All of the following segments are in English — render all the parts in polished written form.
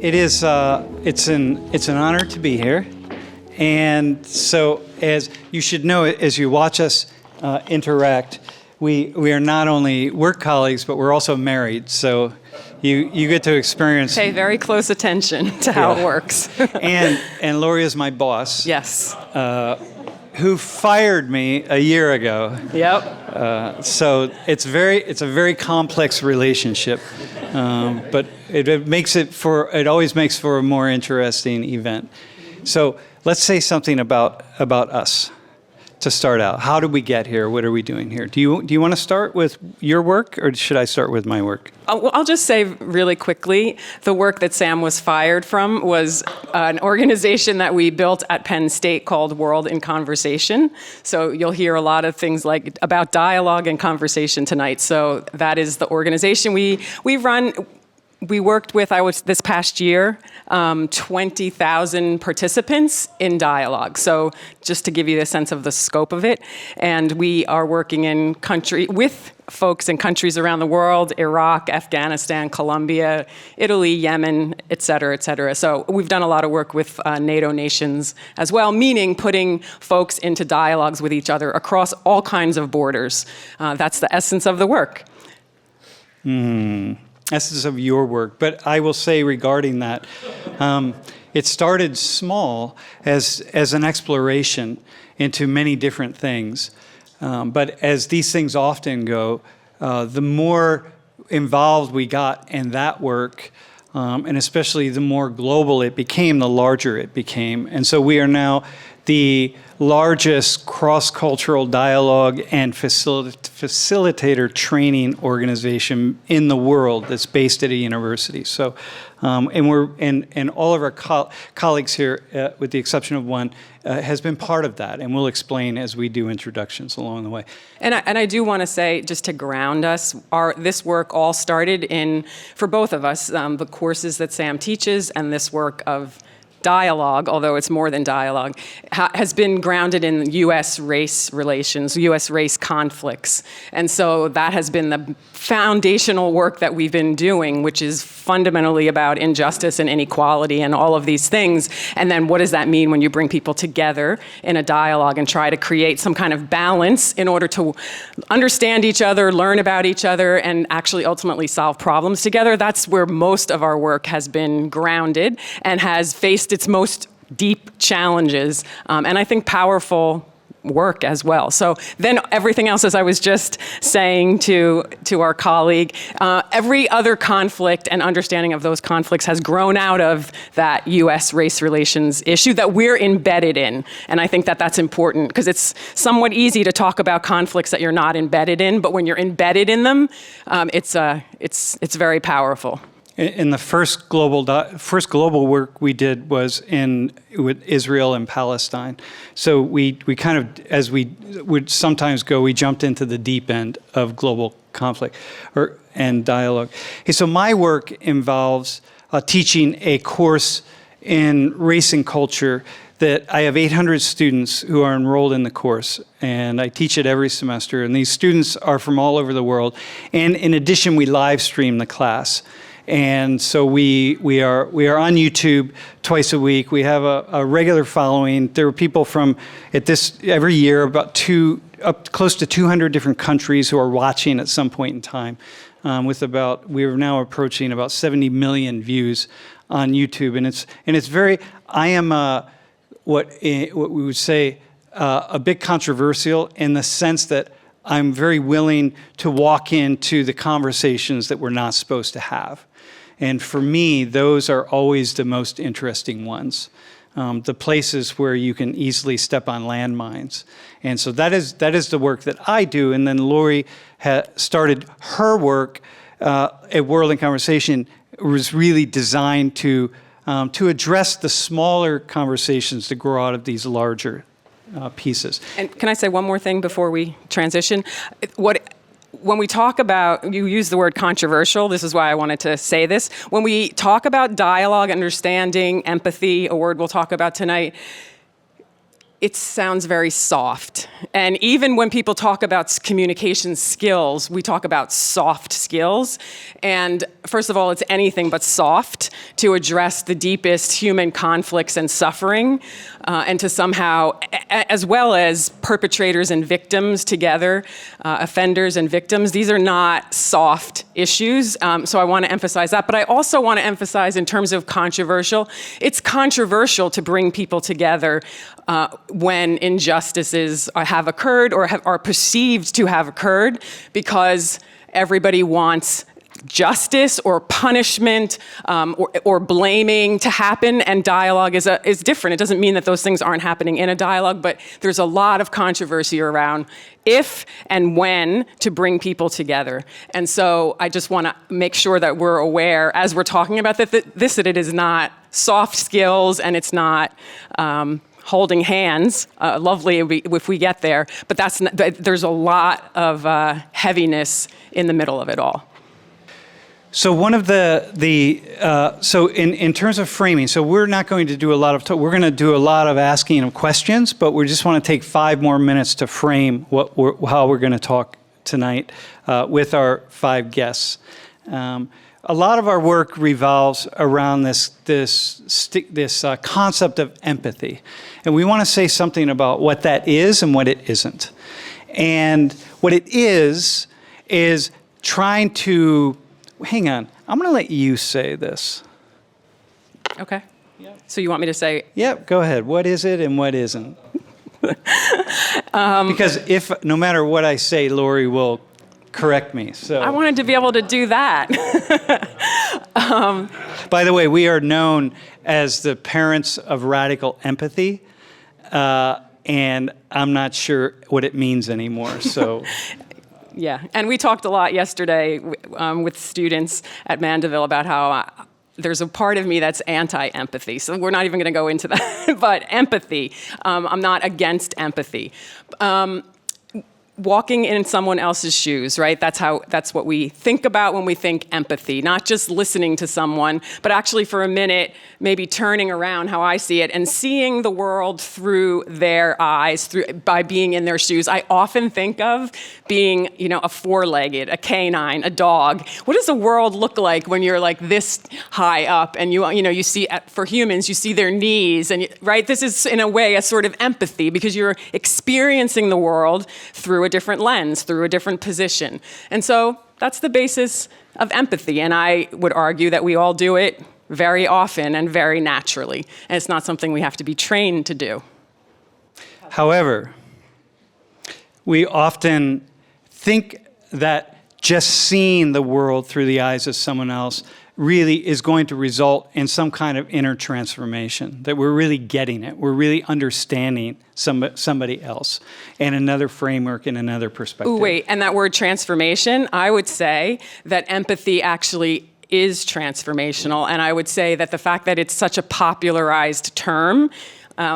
it is. It's an honor to be here, and so as you should know, as you watch us interact, we are not only work colleagues, but we're also married. So you get to experience. Pay very close attention to how it works. and Lori is my boss. Yes. Who fired me a year ago. Yep. So it's a very complex relationship, but it always makes for a more interesting event. So let's say something about us to start out. How did we get here? What are we doing here? Do you want to start with your work, or should I start with my work? I'll just say really quickly, the work that Sam was fired from was an organization that we built at Penn State called World in Conversation. So you'll hear a lot of things like about dialogue and conversation tonight. So that is the organization we run. We worked with, this past year, 20,000 participants in dialogue. So just to give you the sense of the scope of it. And we are working with folks in countries around the world: Iraq, Afghanistan, Colombia, Italy, Yemen, et cetera, et cetera. So we've done a lot of work with NATO nations as well, meaning putting folks into dialogues with each other across all kinds of borders. That's the essence of the work. Essence of your work. But I will say regarding that, it started small as an exploration into many different things. But as these things often go, the more involved we got in that work, and especially the more global it became, the larger it became. And so we are now the largest cross-cultural dialogue and facilitator training organization in the world that's based at a university. So, and all of our colleagues here, with the exception of one, has been part of that, and we'll explain as we do introductions along the way. And I do want to say, just to ground us, this work all started for both of us, the courses that Sam teaches and this work of dialogue, although it's more than dialogue, has been grounded in U.S. race relations, U.S. race conflicts. And so that has been the foundational work that we've been doing, which is fundamentally about injustice and inequality and all of these things. And then what does that mean when you bring people together in a dialogue and try to create some kind of balance in order to understand each other, learn about each other, and actually ultimately solve problems together? That's where most of our work has been grounded and has faced its most deep challenges, and I think powerful work as well. So then everything else, as I was just saying to our colleague, every other conflict and understanding of those conflicts has grown out of that U.S. race relations issue that we're embedded in. And I think that that's important, because it's somewhat easy to talk about conflicts that you're not embedded in, but when you're embedded in them, it's very powerful. And the first global work we did was with Israel and Palestine. So we kind of, as we would sometimes go, we jumped into the deep end of global conflict and dialogue. Okay, so my work involves teaching a course in race and culture that I have 800 students who are enrolled in the course, and I teach it every semester. And these students are from all over the world. And in addition, we live stream the class. And so we are on YouTube twice a week. We have a regular following. There are people from every year up close to 200 different countries who are watching at some point in time. We're now approaching about 70 million views on YouTube, and it's very. I am what we would say a bit controversial in the sense that I'm very willing to walk into the conversations that we're not supposed to have. And for me, those are always the most interesting ones, the places where you can easily step on landmines. And so that is the work that I do. And then Lori started her work at World in Conversation. It was really designed to address the smaller conversations that grow out of these larger pieces. And can I say one more thing before we transition? When we talk about, you use the word controversial, this is why I wanted to say this. When we talk about dialogue, understanding, empathy, a word we'll talk about tonight, it sounds very soft. And even when people talk about communication skills, we talk about soft skills. And first of all, it's anything but soft to address the deepest human conflicts and suffering, and to somehow, as well as perpetrators and victims together, offenders and victims, these are not soft issues. So I want to emphasize that. But I also want to emphasize, in terms of controversial, it's controversial to bring people together when injustices have occurred or are perceived to have occurred, because everybody wants justice or punishment or blaming to happen, and dialogue is different. It doesn't mean that those things aren't happening in a dialogue, but there's a lot of controversy around if and when to bring people together. And so I just want to make sure that we're aware, as we're talking about that it is not soft skills, and it's not holding hands. Lovely if we get there, but there's a lot of heaviness in the middle of it all. So one of so in terms of framing, so we're not going to do a lot of we're going to do a lot of asking of questions, but we just want to take 5 more minutes to frame how we're going to talk tonight with our 5 guests. A lot of our work revolves around this concept of empathy, and we want to say something about what that is and what it isn't. And what it is trying to hang on. I'm going to let you say this. Okay. Yep. So you want me to say? Yep, go ahead. What is it and what isn't? Because no matter what I say, Lori will correct me. So I wanted to be able to do that. By the way, we are known as the parents of radical empathy, and I'm not sure what it means anymore. So. Yeah, and we talked a lot yesterday with students at Mandeville about how there's a part of me that's anti-empathy. So we're not even going to go into that, but empathy. I'm not against empathy. Walking in someone else's shoes, right? That's what we think about when we think empathy. Not just listening to someone, but actually for a minute, maybe turning around how I see it and seeing the world through their eyes, by being in their shoes. I often think of being, a 4-legged, a canine, a dog. What does the world look like when you're like this high up and you see, for humans, you see their knees, and right? This is in a way a sort of empathy, because you're experiencing the world through a different lens, through a different position. And so that's the basis of empathy. And I would argue that we all do it very often and very naturally. And it's not something we have to be trained to do. However, we often think that just seeing the world through the eyes of someone else really is going to result in some kind of inner transformation, that we're really getting it. We're really understanding somebody else and another framework and another perspective. Ooh, wait, and that word transformation, I would say that empathy actually is transformational. And I would say that the fact that it's such a popularized term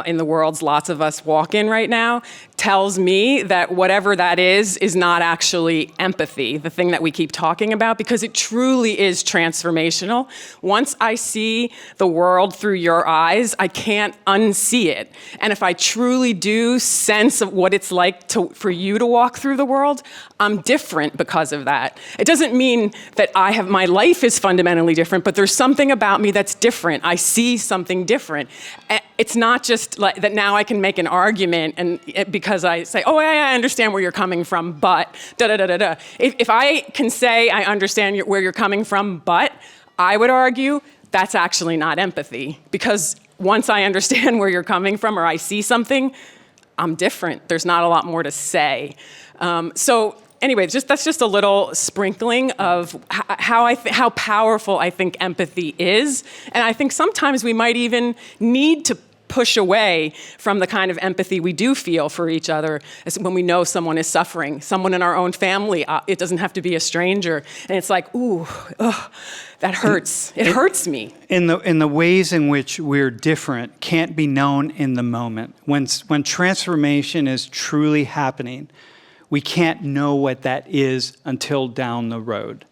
in the worlds lots of us walk in right now, tells me that whatever that is not actually empathy, the thing that we keep talking about, because it truly is transformational. Once I see the world through your eyes, I can't unsee it. And if I truly do sense of what it's like for you to walk through the world, I'm different because of that. It doesn't mean that my life is fundamentally different, but there's something about me that's different. I see something different. It's not just like that now I can make an argument because I say, oh, I understand where you're coming from, but da-da-da-da-da. If I can say I understand where you're coming from, but I would argue that's actually not empathy, because once I understand where you're coming from or I see something, I'm different. There's not a lot more to say. So anyway, that's just a little sprinkling of how powerful I think empathy is. And I think sometimes we might even need to push away from the kind of empathy we do feel for each other when we know someone is suffering, someone in our own family. It doesn't have to be a stranger. And it's like, ooh, ugh, that hurts. It hurts me. In the ways in which we're different can't be known in the moment. When transformation is truly happening, we can't know what that is until down the road.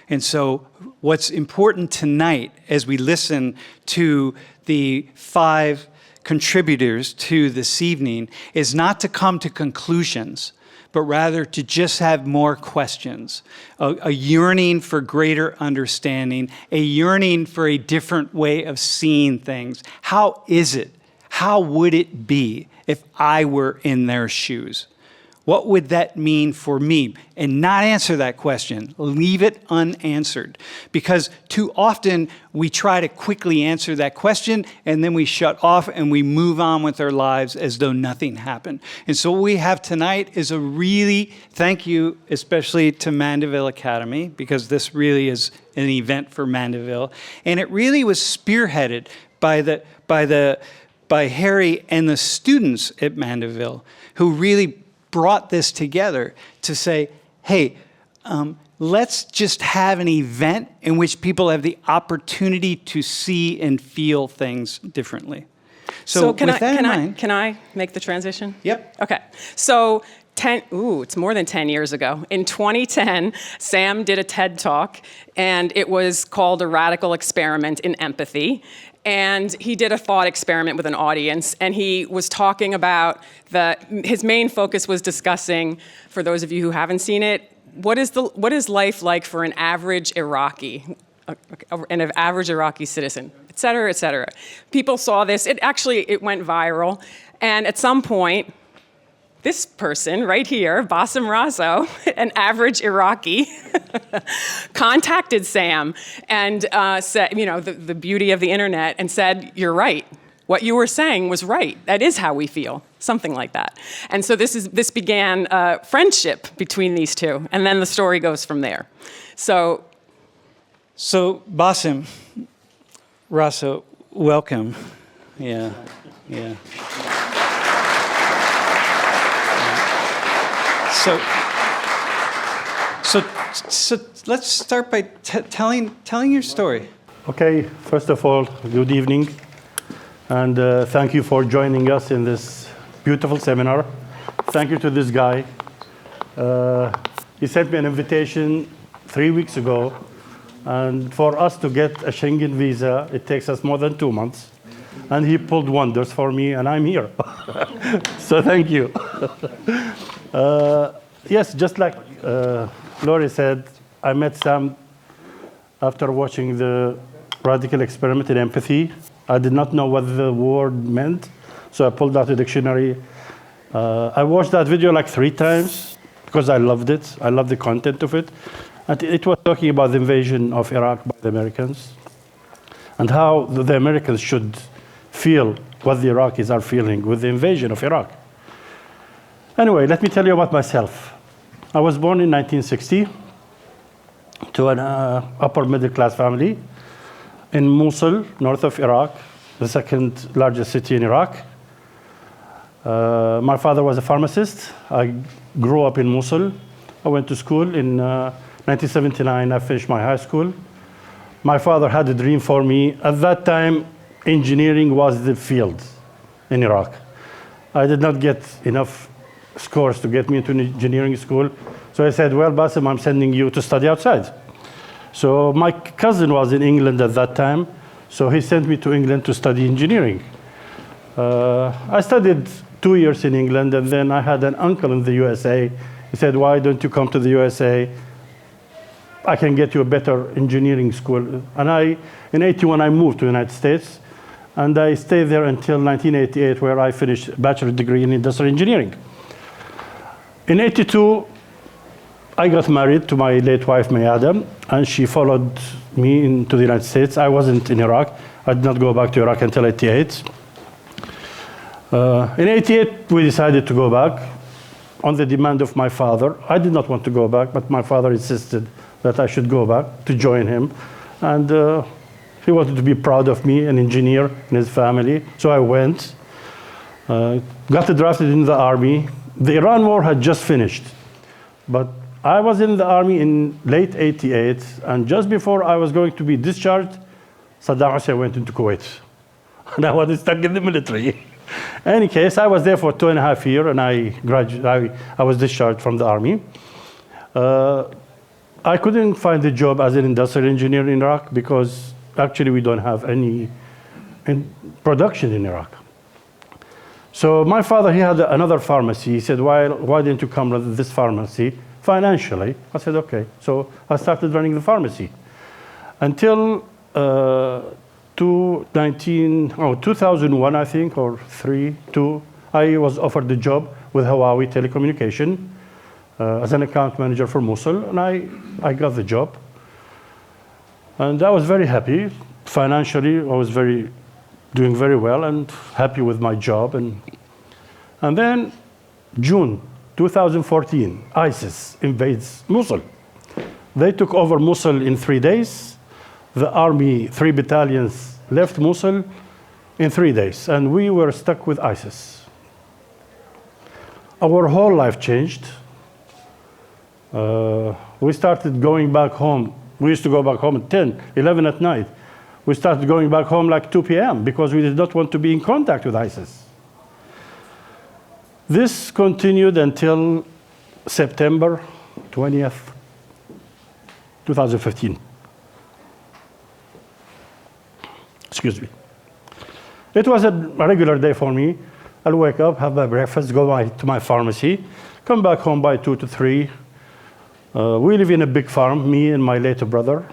And so what's important tonight as we listen to the 5 contributors to this evening is not to come to conclusions, but rather to just have more questions, a yearning for greater understanding, a yearning for a different way of seeing things. How is it? How would it be if I were in their shoes? What would that mean for me? And not answer that question. Leave it unanswered. Because too often we try to quickly answer that question and then we shut off and we move on with our lives as though nothing happened. And so what we have tonight is a really, thank you especially to Mandeville Academy, because this really is an event for Mandeville. And it really was spearheaded by Harry and the students at Mandeville, who really brought this together to say, hey, let's just have an event in which people have the opportunity to see and feel things differently. So can with that in mind, can I make the transition? Yep. Okay. So it's more than 10 years ago. In 2010, Sam did a TED Talk, and it was called A Radical Experiment in Empathy. And he did a thought experiment with an audience, and he was talking about his main focus was discussing, for those of you who haven't seen it, what is life like for an average Iraqi, an average Iraqi citizen, et cetera, et cetera. People saw this. It went viral. And at some point, this person right here, Bassem Razo, an average Iraqi, contacted Sam and said, the beauty of the internet, and said, you're right. What you were saying was right. That is how we feel, something like that. And so this began a friendship between these two, and then the story goes from there. So Bassem Razo, welcome. Yeah. So let's start by telling your story. Okay, first of all, good evening, and thank you for joining us in this beautiful seminar. Thank you to this guy. He sent me an invitation 3 weeks ago, and for us to get a Schengen visa, it takes us more than 2 months. And he pulled wonders for me, and I'm here. So thank you. Yes, just like Laurie said, I met Sam after watching the Radical Experiment in Empathy. I did not know what the word meant, so I pulled out a dictionary. I watched that video like 3 times because I loved it. I loved the content of it. And it was talking about the invasion of Iraq by the Americans and how the Americans should feel what the Iraqis are feeling with the invasion of Iraq. Anyway, let me tell you about myself. I was born in 1960 to an upper middle class family in Mosul, north of Iraq, the second largest city in Iraq. My father was a pharmacist. I grew up in Mosul. I went to school in 1979. I finished my high school. My father had a dream for me. At that time, engineering was the field in Iraq. I did not get enough scores to get me into engineering school. So I said, well, Bassem, I'm sending you to study outside. So my cousin was in England at that time. So he sent me to England to study engineering. I studied 2 years in England, and then I had an uncle in the USA. He said, why don't you come to the USA? I can get you a better engineering school. And in 81, I moved to the United States. And I stayed there until 1988, where I finished a bachelor's degree in industrial engineering. In 82, I got married to my late wife, May Adam, and she followed me into the United States. I wasn't in Iraq. I did not go back to Iraq until 88. In 88, we decided to go back on the demand of my father. I did not want to go back, but my father insisted that I should go back to join him. And he wanted to be proud of me, an engineer in his family. So I went, got drafted in the army. The Iran war had just finished, but I was in the army in late 88, and just before I was going to be discharged, Saddam Hussein went into Kuwait, and I was stuck in the military. In any case, I was there for 2.5 years, and I was discharged from the army. I couldn't find a job as an industrial engineer in Iraq because actually we don't have any production in Iraq. So my father, he had another pharmacy. He said, why didn't you come to this pharmacy financially? I said, okay. So I started running the pharmacy until 2001, I think, or 2, I was offered the job with Huawei Telecommunication as an account manager for Mosul, and I got the job. And I was very happy. Financially, I was doing very well and happy with my job. And then June 2014, ISIS invades Mosul. They took over Mosul in 3 days. The army, 3 battalions, left Mosul in 3 days, and we were stuck with ISIS. Our whole life changed. We started going back home. We used to go back home at 10, 11 at night. We started going back home like 2 p.m. because we did not want to be in contact with ISIS. This continued until September 20th, 2015. Excuse me. It was a regular day for me. I'll wake up, have my breakfast, go to my pharmacy, come back home by 2 to 3. We live in a big farm, me and my later brother.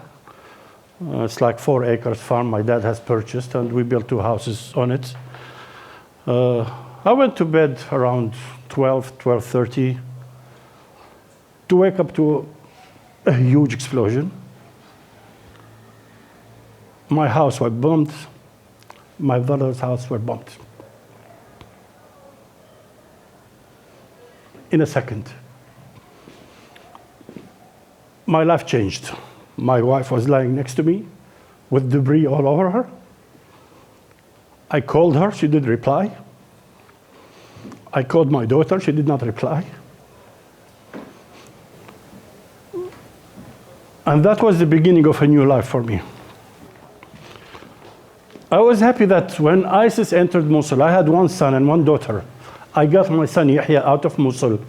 It's like 4 acres farm my dad has purchased, and we built 2 houses on it. I went to bed around 12:30 to wake up to a huge explosion. My house was bombed. My brother's house was bombed. In a second. My life changed. My wife was lying next to me with debris all over her. I called her, she didn't reply. I called my daughter, she did not reply. And that was the beginning of a new life for me. I was happy that when ISIS entered Mosul, I had 1 son and 1 daughter. I got my son Yahya out of Mosul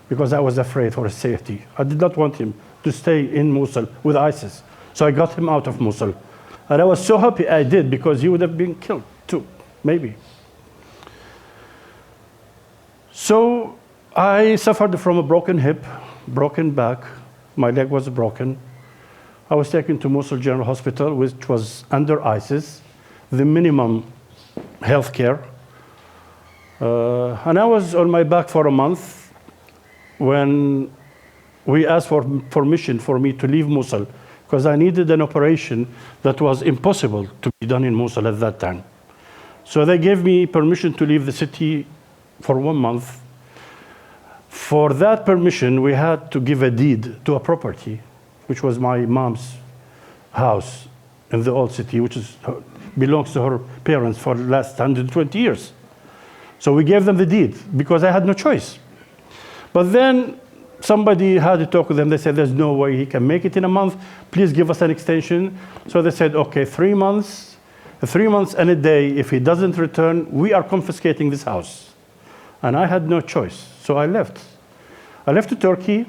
because I was afraid for his safety. I did not want him to stay in Mosul with ISIS. So I got him out of Mosul. And I was so happy I did because he would have been killed too, maybe. So I suffered from a broken hip, broken back. My leg was broken. I was taken to Mosul General Hospital, which was under ISIS, the minimum health care. And I was on my back for a month when we asked for permission for me to leave Mosul because I needed an operation that was impossible to be done in Mosul at that time. So they gave me permission to leave the city for 1 month. For that permission, we had to give a deed to a property, which was my mom's house in the old city, which belongs to her parents for the last 120 years. So we gave them the deed because I had no choice. But then somebody had to talk with them. They said, there's no way he can make it in a month. Please give us an extension. So they said, okay, 3 months. 3 months and a day. If he doesn't return, we are confiscating this house. And I had no choice. So I left. I left to Turkey.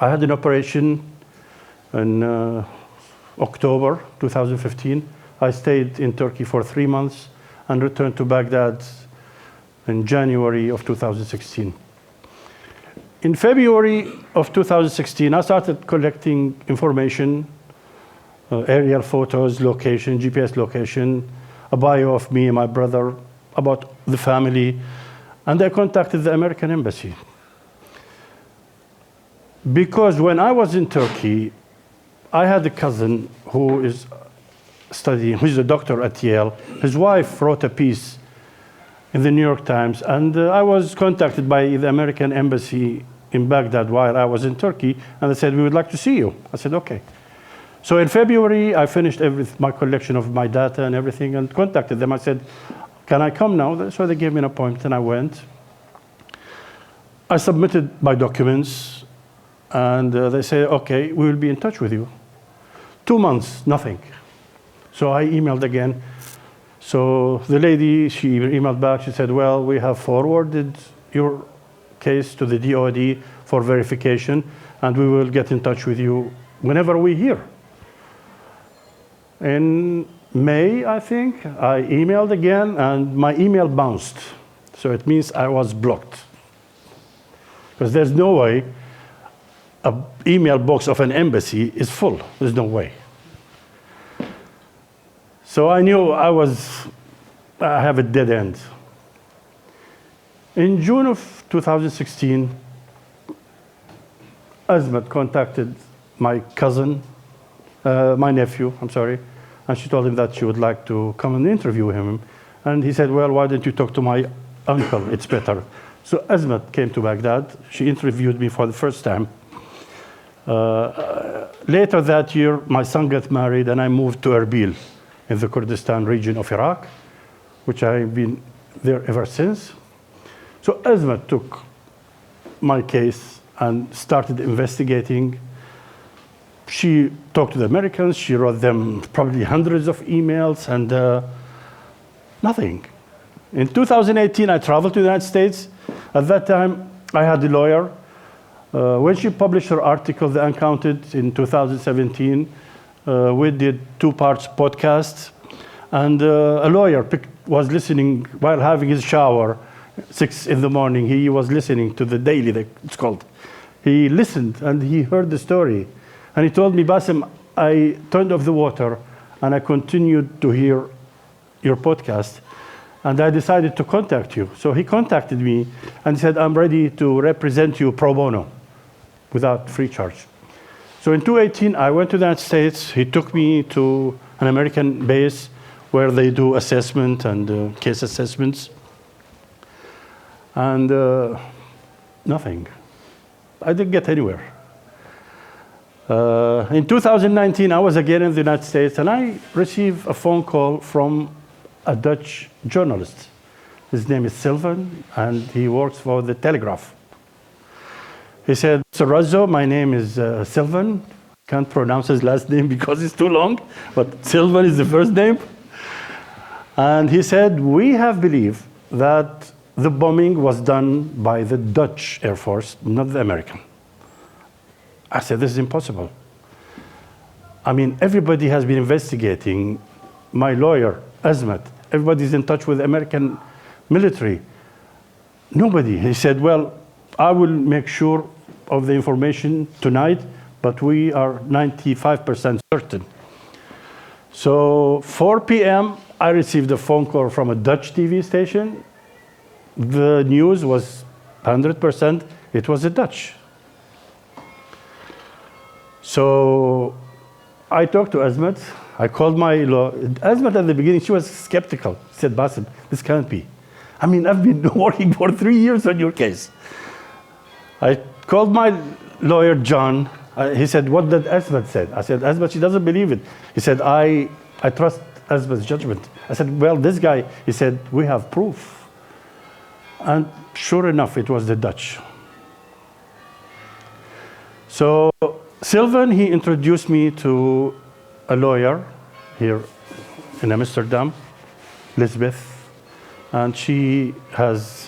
I had an operation in October 2015. I stayed in Turkey for 3 months and returned to Baghdad in January of 2016. In February of 2016, I started collecting information, aerial photos, location, GPS location, a bio of me and my brother, about the family, and I contacted the American embassy. Because when I was in Turkey, I had a cousin who is studying, who's a doctor at Yale. His wife wrote a piece in the New York Times, and I was contacted by the American embassy in Baghdad while I was in Turkey, and they said, we would like to see you. I said, okay. So in February, I finished my collection of my data and everything and contacted them. I said, can I come now? So they gave me an appointment, and I went. I submitted my documents, and they said, okay, we will be in touch with you. 2 months, nothing. So I emailed again. So the lady, she emailed back. She said, well, we have forwarded your case to the DOD for verification, and we will get in touch with you whenever we hear. In May, I think, I emailed again, and my email bounced. So it means I was blocked. Because there's no way an email box of an embassy is full. There's no way. So I knew I have a dead end. In June of 2016, Azmat contacted my nephew, and she told him that she would like to come and interview him. And he said, well, why don't you talk to my uncle? It's better. So Azmat came to Baghdad. She interviewed me for the first time. Later that year, my son got married, and I moved to Erbil in the Kurdistan region of Iraq, which I've been there ever since. So Azmat took my case and started investigating. She talked to the Americans. She wrote them probably hundreds of emails, and nothing. In 2018, I traveled to the United States. At that time, I had a lawyer. When she published her article, The Uncounted, in 2017, we did 2 parts podcast, and a lawyer was listening while having his shower, 6 in the morning. He was listening to the Daily, it's called. He listened, and he heard the story. And he told me, Bassem, I turned off the water, and I continued to hear your podcast, and I decided to contact you. So he contacted me and said, I'm ready to represent you pro bono, without free charge. So in 2018, I went to the United States. He took me to an American base where they do assessment and case assessments. And nothing. I didn't get anywhere. In 2019, I was again in the United States, and I received a phone call from a Dutch journalist. His name is Sylvan, and he works for the Telegraph. He said, Mr. Razzo, my name is Sylvan. Can't pronounce his last name because it's too long, but Sylvan is the first name. And he said, we have believed that the bombing was done by the Dutch Air Force, not the American. I said, this is impossible. I mean, everybody has been investigating. My lawyer, Azmat, everybody's in touch with the American military. Nobody. He said, well, I will make sure of the information tonight, but we are 95% certain. So 4 p.m., I received a phone call from a Dutch TV station. The news was 100%, it was a Dutch. So I talked to Azmat. I called my law. Azmat at the beginning, she was skeptical. She said, Bassem, this can't be. I mean, I've been working for 3 years on your case. I called my lawyer, John. He said, what did Azmat say? I said, Azmat, she doesn't believe it. He said, I trust Azmat's judgment. I said, well, this guy, he said, we have proof. And sure enough, it was the Dutch. So Sylvan, he introduced me to a lawyer here in Amsterdam, Lisbeth, and she has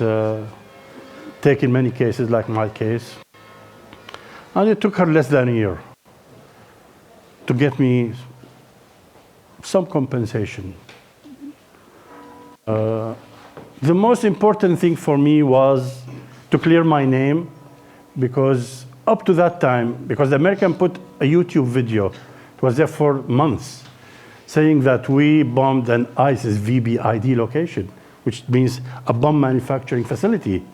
taken many cases like my case. And it took her less than a year to get me some compensation. The most important thing for me was to clear my name, because up to that time, because the American put a YouTube video, it was there for months, saying that we bombed an ISIS VBID location, which means a bomb manufacturing facility.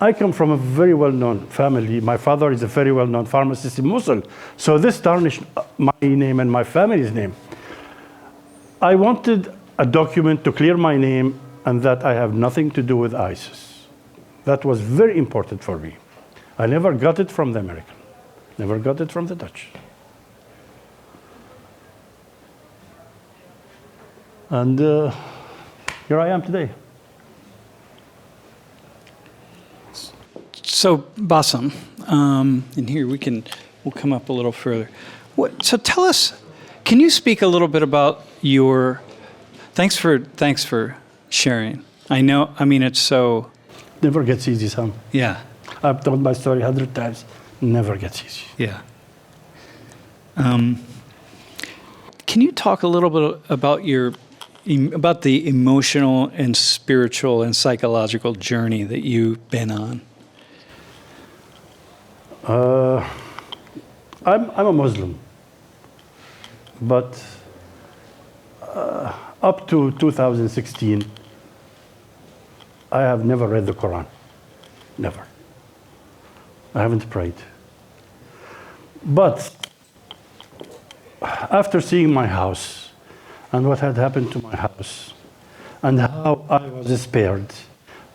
I come from a very well-known family. My father is a very well-known pharmacist in Mosul. So this tarnished my name and my family's name. I wanted a document to clear my name and that I have nothing to do with ISIS. That was very important for me. I never got it from the American, never got it from the Dutch. And here I am today. So Bassem, in here we'll come up a little further. So tell us, can you speak a little bit about your? Thanks for sharing. I know. I mean, it's so. Never gets easy, Sam. Yeah. I've told my story 100 times. Never gets easy. Yeah. Can you talk a little bit about your about the emotional and spiritual and psychological journey that you've been on. I'm a Muslim, but up to 2016, I have never read the Quran. Never. I haven't prayed. But after seeing my house and what had happened to my house and how I was spared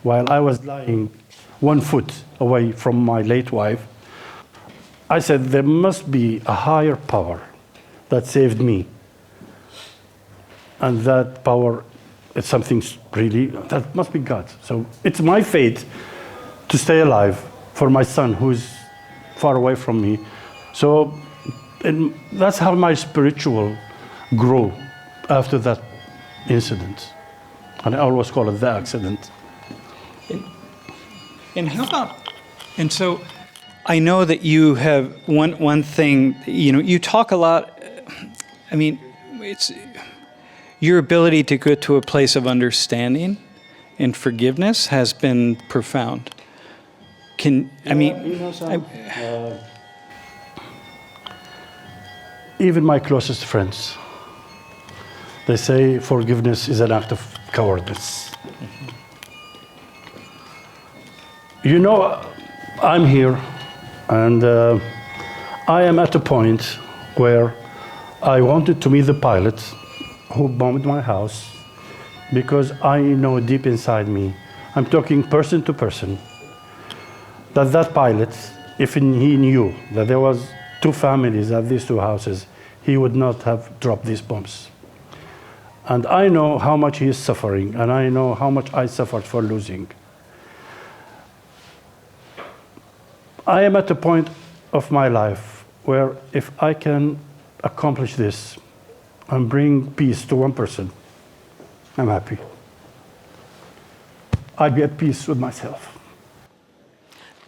while I was lying 1 foot away from my late wife, I said there must be a higher power that saved me. And that power is something really, that must be God. So it's my fate to stay alive for my son who's far away from me. So and that's how my spiritual grew after that incident. And I always call it the accident. And how about, and so I know that you have one thing, you talk a lot, I mean, it's your ability to go to a place of understanding and forgiveness has been profound. Even my closest friends, they say forgiveness is an act of cowardice. I'm here, and I am at a point where I wanted to meet the pilot who bombed my house, because I know deep inside me, I'm talking person to person, that pilot, if he knew that there was 2 families at these 2 houses, he would not have dropped these bombs. And I know how much he is suffering, and I know how much I suffered for losing. I am at a point of my life where if I can accomplish this and bring peace to 1 person, I'm happy. I'd be at peace with myself.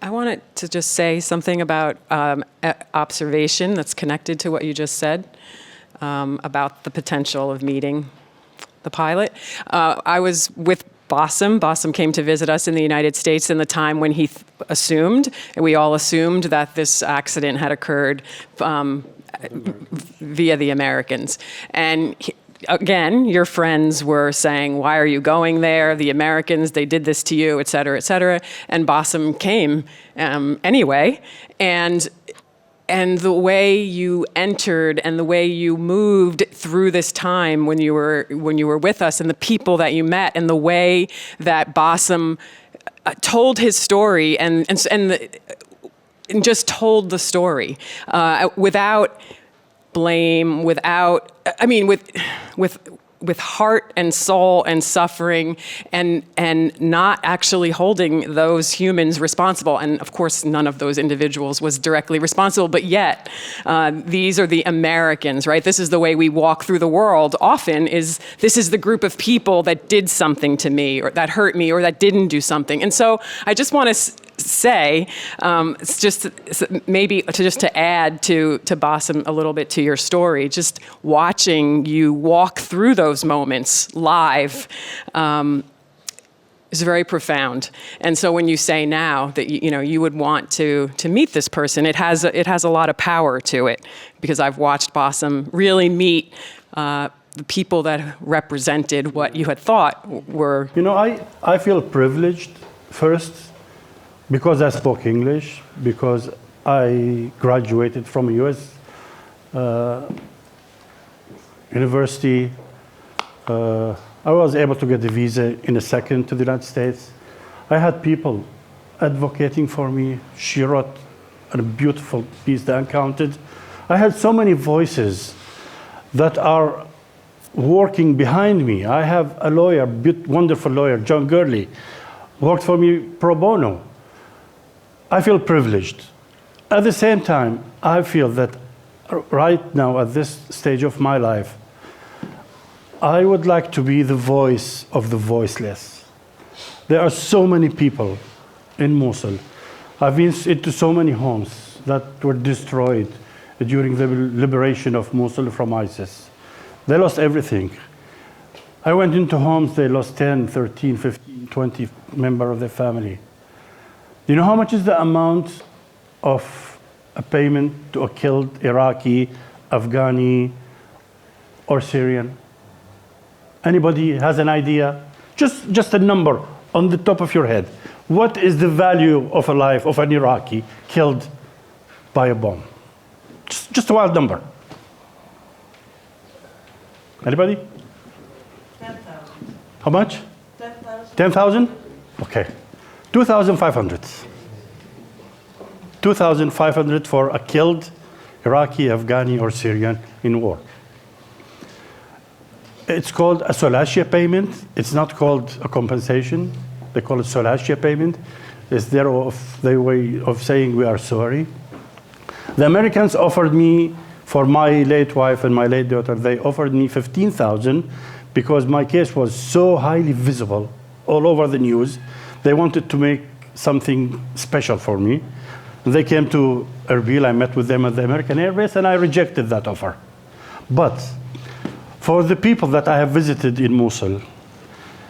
I wanted to just say something about observation that's connected to what you just said about the potential of meeting the pilot. I was with Bassem. Bassem came to visit us in the United States in the time when he assumed, and we all assumed, that this accident had occurred via the Americans. And again, your friends were saying, why are you going there? The Americans, they did this to you, et cetera, et cetera. And Bassem came anyway. And the way you entered and the way you moved through this time when you were with us, and the people that you met, and the way that Bassem told his story and just told the story without blame, with heart and soul and suffering, and not actually holding those humans responsible. And of course, none of those individuals was directly responsible, but yet these are the Americans, right? This is the way we walk through the world often, this is the group of people that did something to me, or that hurt me, or that didn't do something. And so I just want to say, just to add to Bassem a little bit to your story, just watching you walk through those moments live is very profound. And so when you say now that you would want to meet this person, it has a lot of power to it, because I've watched Bassem really meet the people that represented what you had thought were. I feel privileged first, because I spoke English, because I graduated from a U.S. university. I was able to get a visa in a second to the United States. I had people advocating for me. She wrote a beautiful piece that Uncounted. I had so many voices that are working behind me. I have a lawyer, wonderful lawyer, John Gurley, worked for me pro bono. I feel privileged. At the same time, I feel that right now, at this stage of my life, I would like to be the voice of the voiceless. There are so many people in Mosul. I've been into so many homes that were destroyed during the liberation of Mosul from ISIS. They lost everything. I went into homes, they lost 10, 13, 15, 20 members of their family. Do you know how much is the amount of a payment to a killed Iraqi, Afghani, or Syrian? Anybody has an idea? Just a number on the top of your head. What is the value of a life of an Iraqi killed by a bomb? Just a wild number. Anybody? 10,000. How much? 10,000. 10,000? Okay. 2,500. 2,500 for a killed Iraqi, Afghani, or Syrian in war. It's called a solashia payment. It's not called a compensation. They call it solashia payment. It's their way of saying we are sorry. The Americans offered me, for my late wife and my late daughter, they offered me 15,000 because my case was so highly visible all over the news. They wanted to make something special for me. They came to Erbil. I met with them at the American Air Base, and I rejected that offer. But for the people that I have visited in Mosul,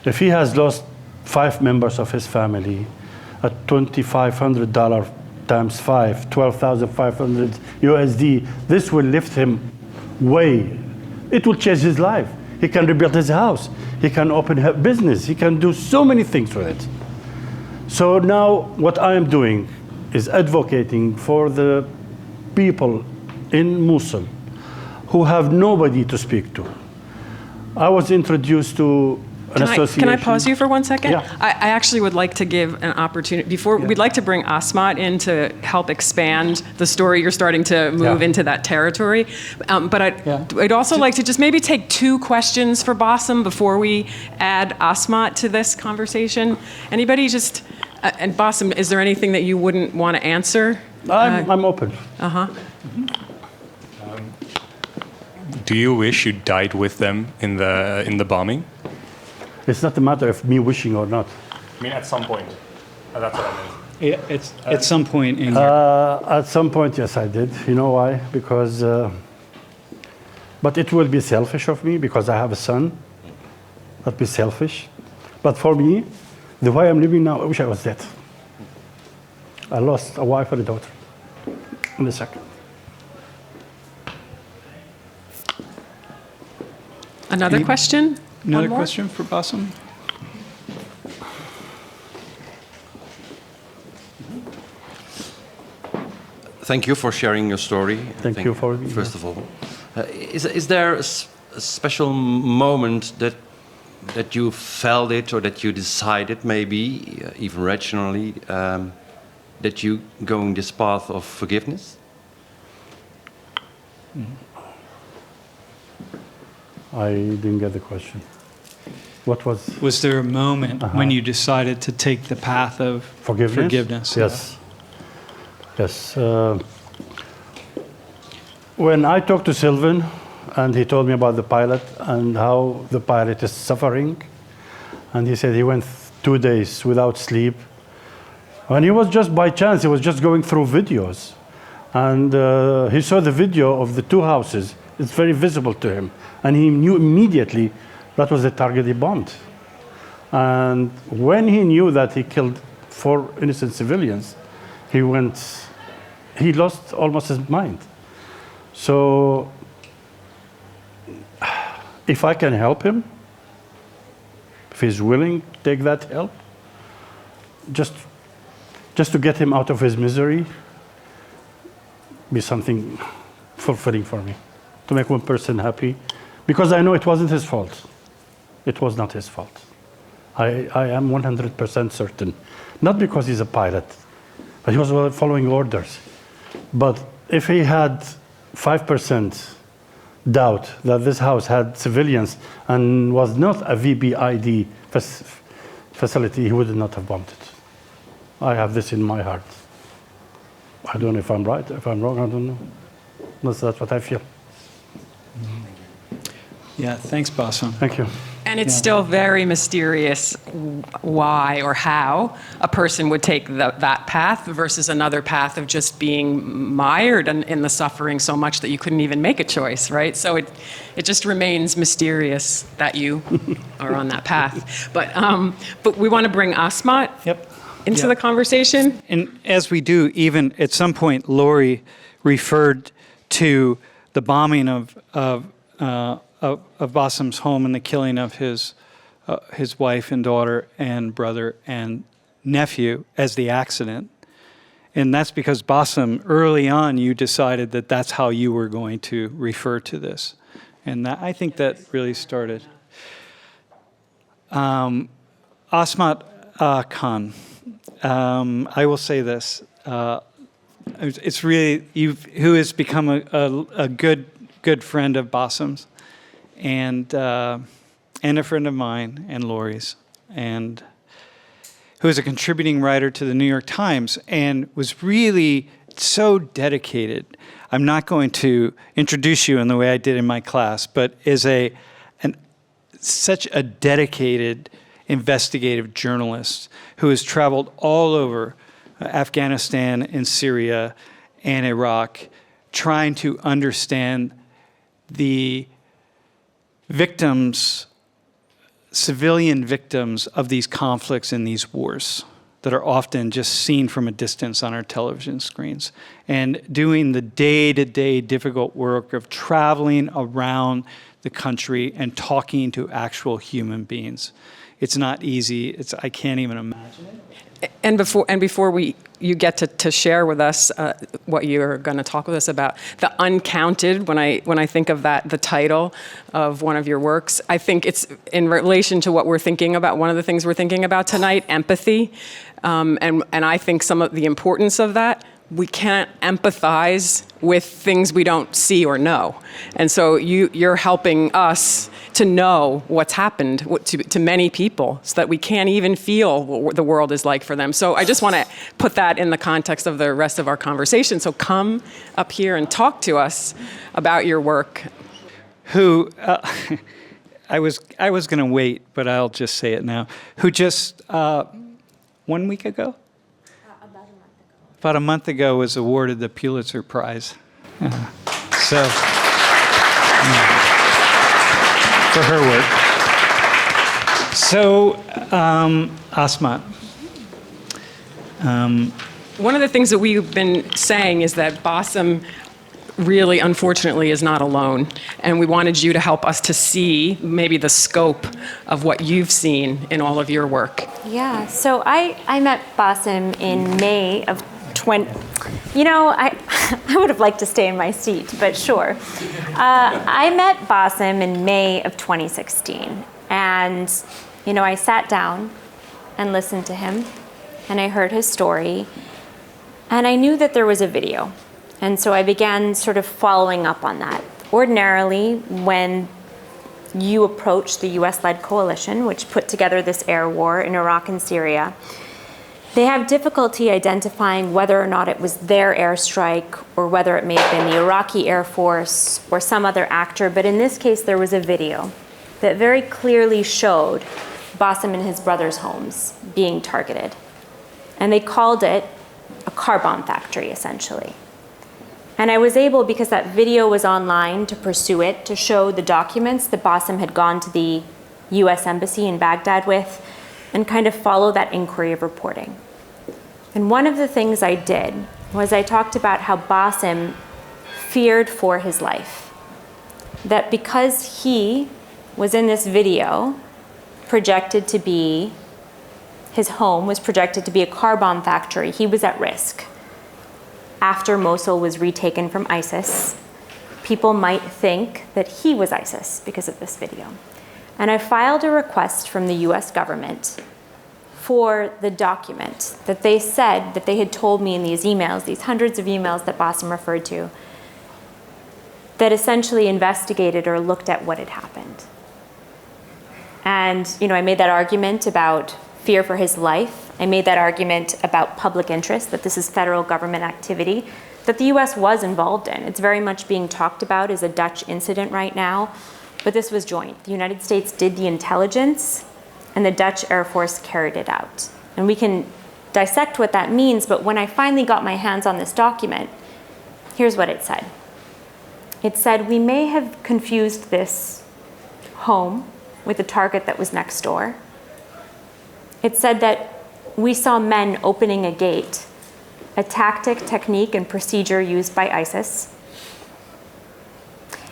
if he has lost 5 members of his family at $2,500 times 5, 12,500 USD, this will lift him way. It will change his life. He can rebuild his house. He can open a business. He can do so many things with it. So now what I am doing is advocating for the people in Mosul who have nobody to speak to. I was introduced to an association. Can I pause you for 1 second? Yeah. I actually would like to give an opportunity, we'd like to bring Asmat in to help expand the story. You're starting to move into that territory. But I'd also like to just maybe take 2 questions for Bassem before we add Asmat to this conversation. Anybody just, and Bassem, is there anything that you wouldn't want to answer? I'm open. Do you wish you died with them in the bombing? It's not a matter of me wishing or not. I mean, at some point. That's what I mean. Yeah, it's at some point in your... At some point, yes, I did. You know why? Because, but it will be selfish of me because I have a son. That'd be selfish. But for me, the way I'm living now, I wish I was dead. I lost a wife and a daughter in a second. Another question? Another One more? question for Bassem? Thank you for sharing your story. Thank you for being first of all. Is there a special moment that you felt it or that you decided maybe, even rationally, that you going this path of forgiveness? I didn't get the question. What was? Was there a moment when you decided to take the path of forgiveness? Yes. Yes. When I talked to Sylvan, and he told me about the pilot and how the pilot is suffering, and he said he went 2 days without sleep. And he was just by chance, he was just going through videos. And he saw the video of the 2 houses. It's very visible to him. And he knew immediately that was the target he bombed. And when he knew that he killed 4 innocent civilians, he lost almost his mind. So if I can help him, if he's willing to take that help, just to get him out of his misery, be something fulfilling for me, to make one person happy, because I know it wasn't his fault. It was not his fault. I am 100% certain. Not because he's a pilot, but he was following orders. But if he had 5% doubt that this house had civilians and was not a VBID facility, he would not have bombed it. I have this in my heart. I don't know if I'm right, if I'm wrong, I don't know. That's what I feel. Yeah, thanks, Bassem. Thank you. And it's still very mysterious why or how a person would take that path versus another path of just being mired in the suffering so much that you couldn't even make a choice, right? So it just remains mysterious that you are on that path. But we want to bring Asmat into the conversation. And as we do, even at some point, Lori referred to the bombing of Bassem's home and the killing of his wife and daughter and brother and nephew as the accident. And that's because Bassem, early on, you decided that that's how you were going to refer to this. And I think that really started. Asmat Khan, I will say this. It's really, who has become a good friend of Bassem's. And a friend of mine and Lori's, and who is a contributing writer to the New York Times and was really so dedicated. I'm not going to introduce you in the way I did in my class, but is such a dedicated investigative journalist who has traveled all over Afghanistan and Syria and Iraq, trying to understand the victims, civilian victims of these conflicts and these wars that are often just seen from a distance on our television screens, and doing the day-to-day difficult work of traveling around the country and talking to actual human beings. It's not easy. I can't even imagine it. And before you get to share with us what you're going to talk with us about, the uncounted. When I think of that, the title of one of your works, I think it's in relation to what we're thinking about. One of the things we're thinking about tonight, empathy, and I think some of the importance of that. We can't empathize with things we don't see or know, and so you're helping us to know what's happened to many people so that we can't even feel what the world is like for them. So I just want to put that in the context of the rest of our conversation. So come up here and talk to us about your work. Who, I was going to wait, but I'll just say it now. Who just 1 week ago? About a month ago was awarded the Pulitzer Prize. For her work. So, Asmat. One of the things that we've been saying is that Bassem really, unfortunately, is not alone. And we wanted you to help us to see maybe the scope of what you've seen in all of your work. Yeah, so I met Bassem in May of I would have liked to stay in my seat, but sure. I met Bassem in May of 2016. And, I sat down and listened to him, and I heard his story, and I knew that there was a video. And so I began sort of following up on that. Ordinarily, when you approach the US-led coalition, which put together this air war in Iraq and Syria, they have difficulty identifying whether or not it was their airstrike or whether it may have been the Iraqi Air Force or some other actor. But in this case, there was a video that very clearly showed Bassem and his brother's homes being targeted. And they called it a car bomb factory, essentially. And I was able, because that video was online, to pursue it, to show the documents that Bassem had gone to the US Embassy in Baghdad with, and kind of follow that inquiry of reporting. And one of the things I did was I talked about how Bassem feared for his life. That because he was in this video, his home was projected to be a car bomb factory, he was at risk. After Mosul was retaken from ISIS, people might think that he was ISIS because of this video. And I filed a request from the US government for the document that they said that they had told me in these emails, these hundreds of emails that Bassem referred to, that essentially investigated or looked at what had happened. And I made that argument about fear for his life. I made that argument about public interest, that this is federal government activity that the US was involved in. It's very much being talked about as a Dutch incident right now. but this was joint. The United States did the intelligence, and the Dutch Air Force carried it out. And we can dissect what that means, but when I finally got my hands on this document, here's what it said. It said, we may have confused this home with the target that was next door. It said that we saw men opening a gate, a tactic, technique, and procedure used by ISIS.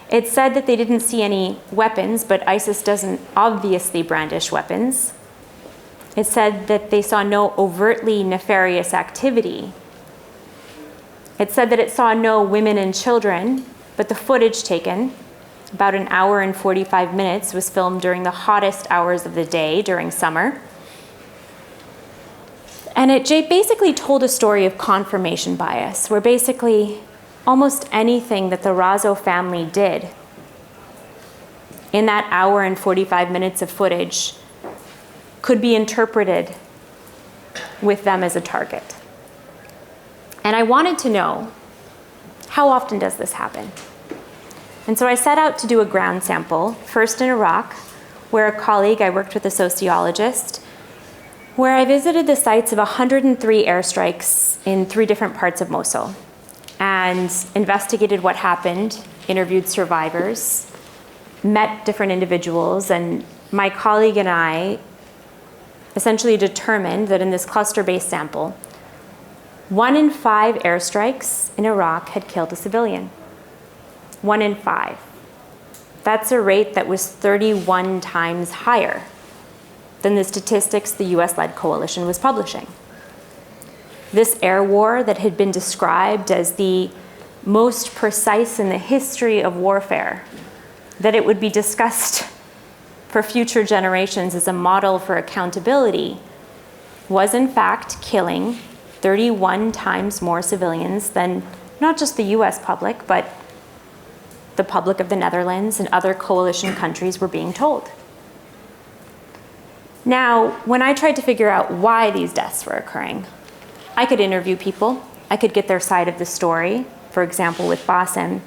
It said that they didn't see any weapons, but ISIS doesn't obviously brandish weapons. It said that they saw no overtly nefarious activity. It said that it saw no women and children, but the footage taken, about 1 hour and 45 minutes, was filmed during the hottest hours of the day during summer. And it basically told a story of confirmation bias, where basically almost anything that the Razo family did in that 1 hour and 45 minutes of footage could be interpreted with them as a target. And I wanted to know, how often does this happen? And so I set out to do a ground sample, first in Iraq, where a colleague, I worked with a sociologist, where I visited the sites of 103 airstrikes in 3 different parts of Mosul and investigated what happened, interviewed survivors, met different individuals, and my colleague and I essentially determined that in this cluster-based sample, 1 in 5 airstrikes in Iraq had killed a civilian. 1 in 5. That's a rate that was 31 times higher than the statistics the US-led coalition was publishing. This air war that had been described as the most precise in the history of warfare, that it would be discussed for future generations as a model for accountability, was in fact killing 31 times more civilians than not just the US public, but the public of the Netherlands and other coalition countries were being told. Now, when I tried to figure out why these deaths were occurring, I could interview people, I could get their side of the story, for example, with Bassem,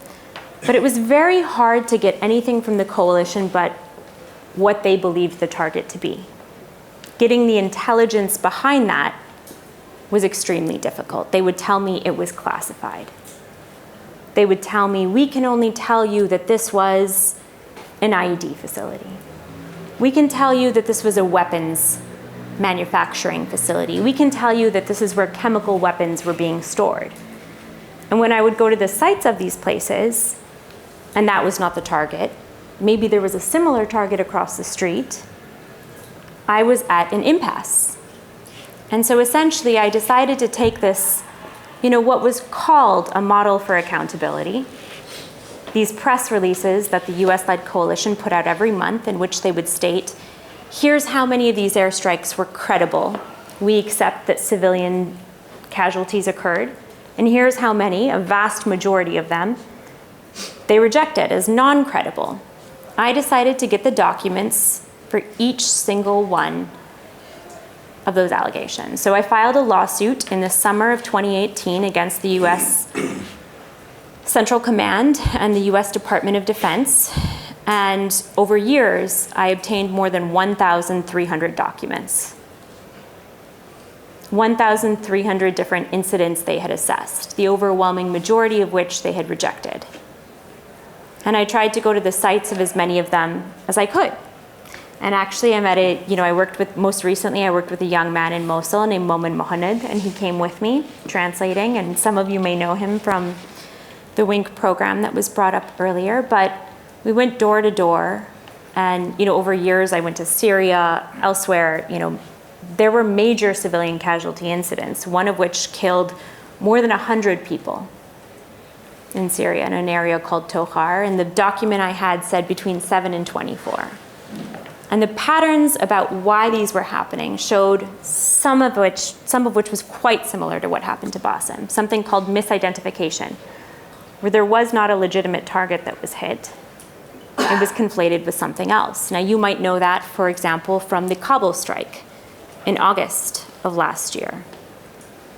but it was very hard to get anything from the coalition but what they believed the target to be. Getting the intelligence behind that was extremely difficult. They would tell me it was classified. They would tell me, we can only tell you that this was an IED facility. We can tell you that this was a weapons manufacturing facility. We can tell you that this is where chemical weapons were being stored. And when I would go to the sites of these places, and that was not the target, maybe there was a similar target across the street, I was at an impasse. And so essentially I decided to take this, what was called a model for accountability, these press releases that the US-led coalition put out every month in which they would state, here's how many of these airstrikes were credible. We accept that civilian casualties occurred. And here's how many, a vast majority of them, they rejected as non-credible. I decided to get the documents for each single one of those allegations. So I filed a lawsuit in the summer of 2018 against the US Central Command and the US Department of Defense. And over years, I obtained more than 1,300 documents. 1,300 different incidents they had assessed, the overwhelming majority of which they had rejected. And I tried to go to the sites of as many of them as I could. And actually, most recently I worked with a young man in Mosul named Momin Mohamed, and he came with me translating, and some of you may know him from the WINK program that was brought up earlier, but we went door to door, and over years I went to Syria, elsewhere, there were major civilian casualty incidents, one of which killed more than 100 people in Syria in an area called Tokhar, and the document I had said between 7 and 24. And the patterns about why these were happening showed some of which was quite similar to what happened to Bassem, something called misidentification, where there was not a legitimate target that was hit. It was conflated with something else. Now, you might know that, for example, from the Kabul strike in August of last year,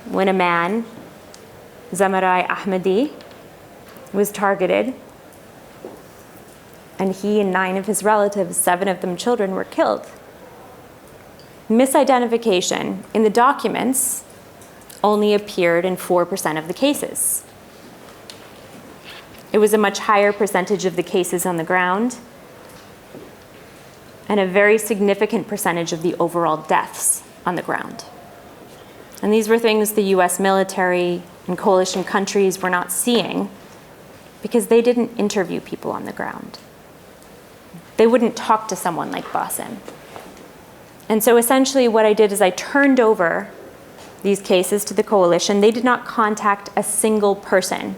when a man, Zamarai Ahmadi, was targeted And he and 9 of his relatives, 7 of them children, were killed. Misidentification in the documents only appeared in 4% of the cases. It was a much higher percentage of the cases on the ground and a very significant percentage of the overall deaths on the ground. And these were things the US military and coalition countries were not seeing because they didn't interview people on the ground. They wouldn't talk to someone like Bassem. And so essentially what I did is I turned over these cases to the coalition. They did not contact a single person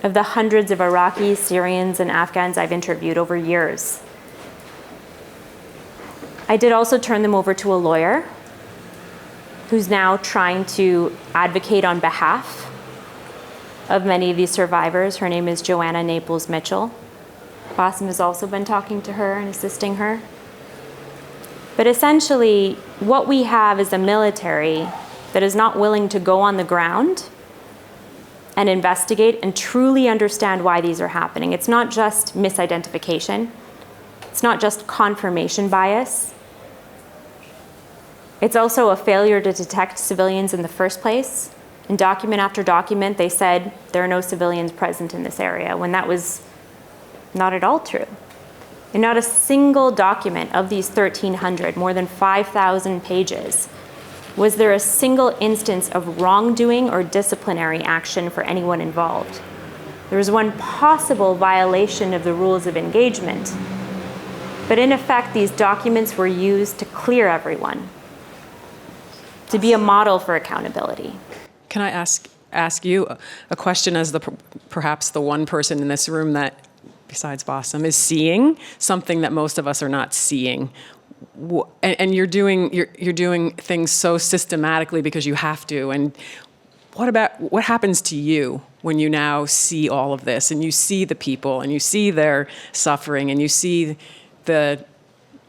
of the hundreds of Iraqis, Syrians, and Afghans I've interviewed over years. I did also turn them over to a lawyer who's now trying to advocate on behalf of many of these survivors. Her name is Joanna Naples Mitchell. Bassem has also been talking to her and assisting her. But essentially, what we have is a military that is not willing to go on the ground and investigate and truly understand why these are happening. It's not just misidentification. It's not just confirmation bias. It's also a failure to detect civilians in the first place. In document after document, they said there are no civilians present in this area, when that was not at all true. In not a single document of these 1,300, more than 5,000 pages, was there a single instance of wrongdoing or disciplinary action for anyone involved. There was one possible violation of the rules of engagement, but in effect, these documents were used to clear everyone, to be a model for accountability. Can I ask you a question as perhaps the one person in this room that, besides Bassem, is seeing something that most of us are not seeing? And you're doing things so systematically because you have to. And what happens to you when you now see all of this and you see the people and you see their suffering and you see the,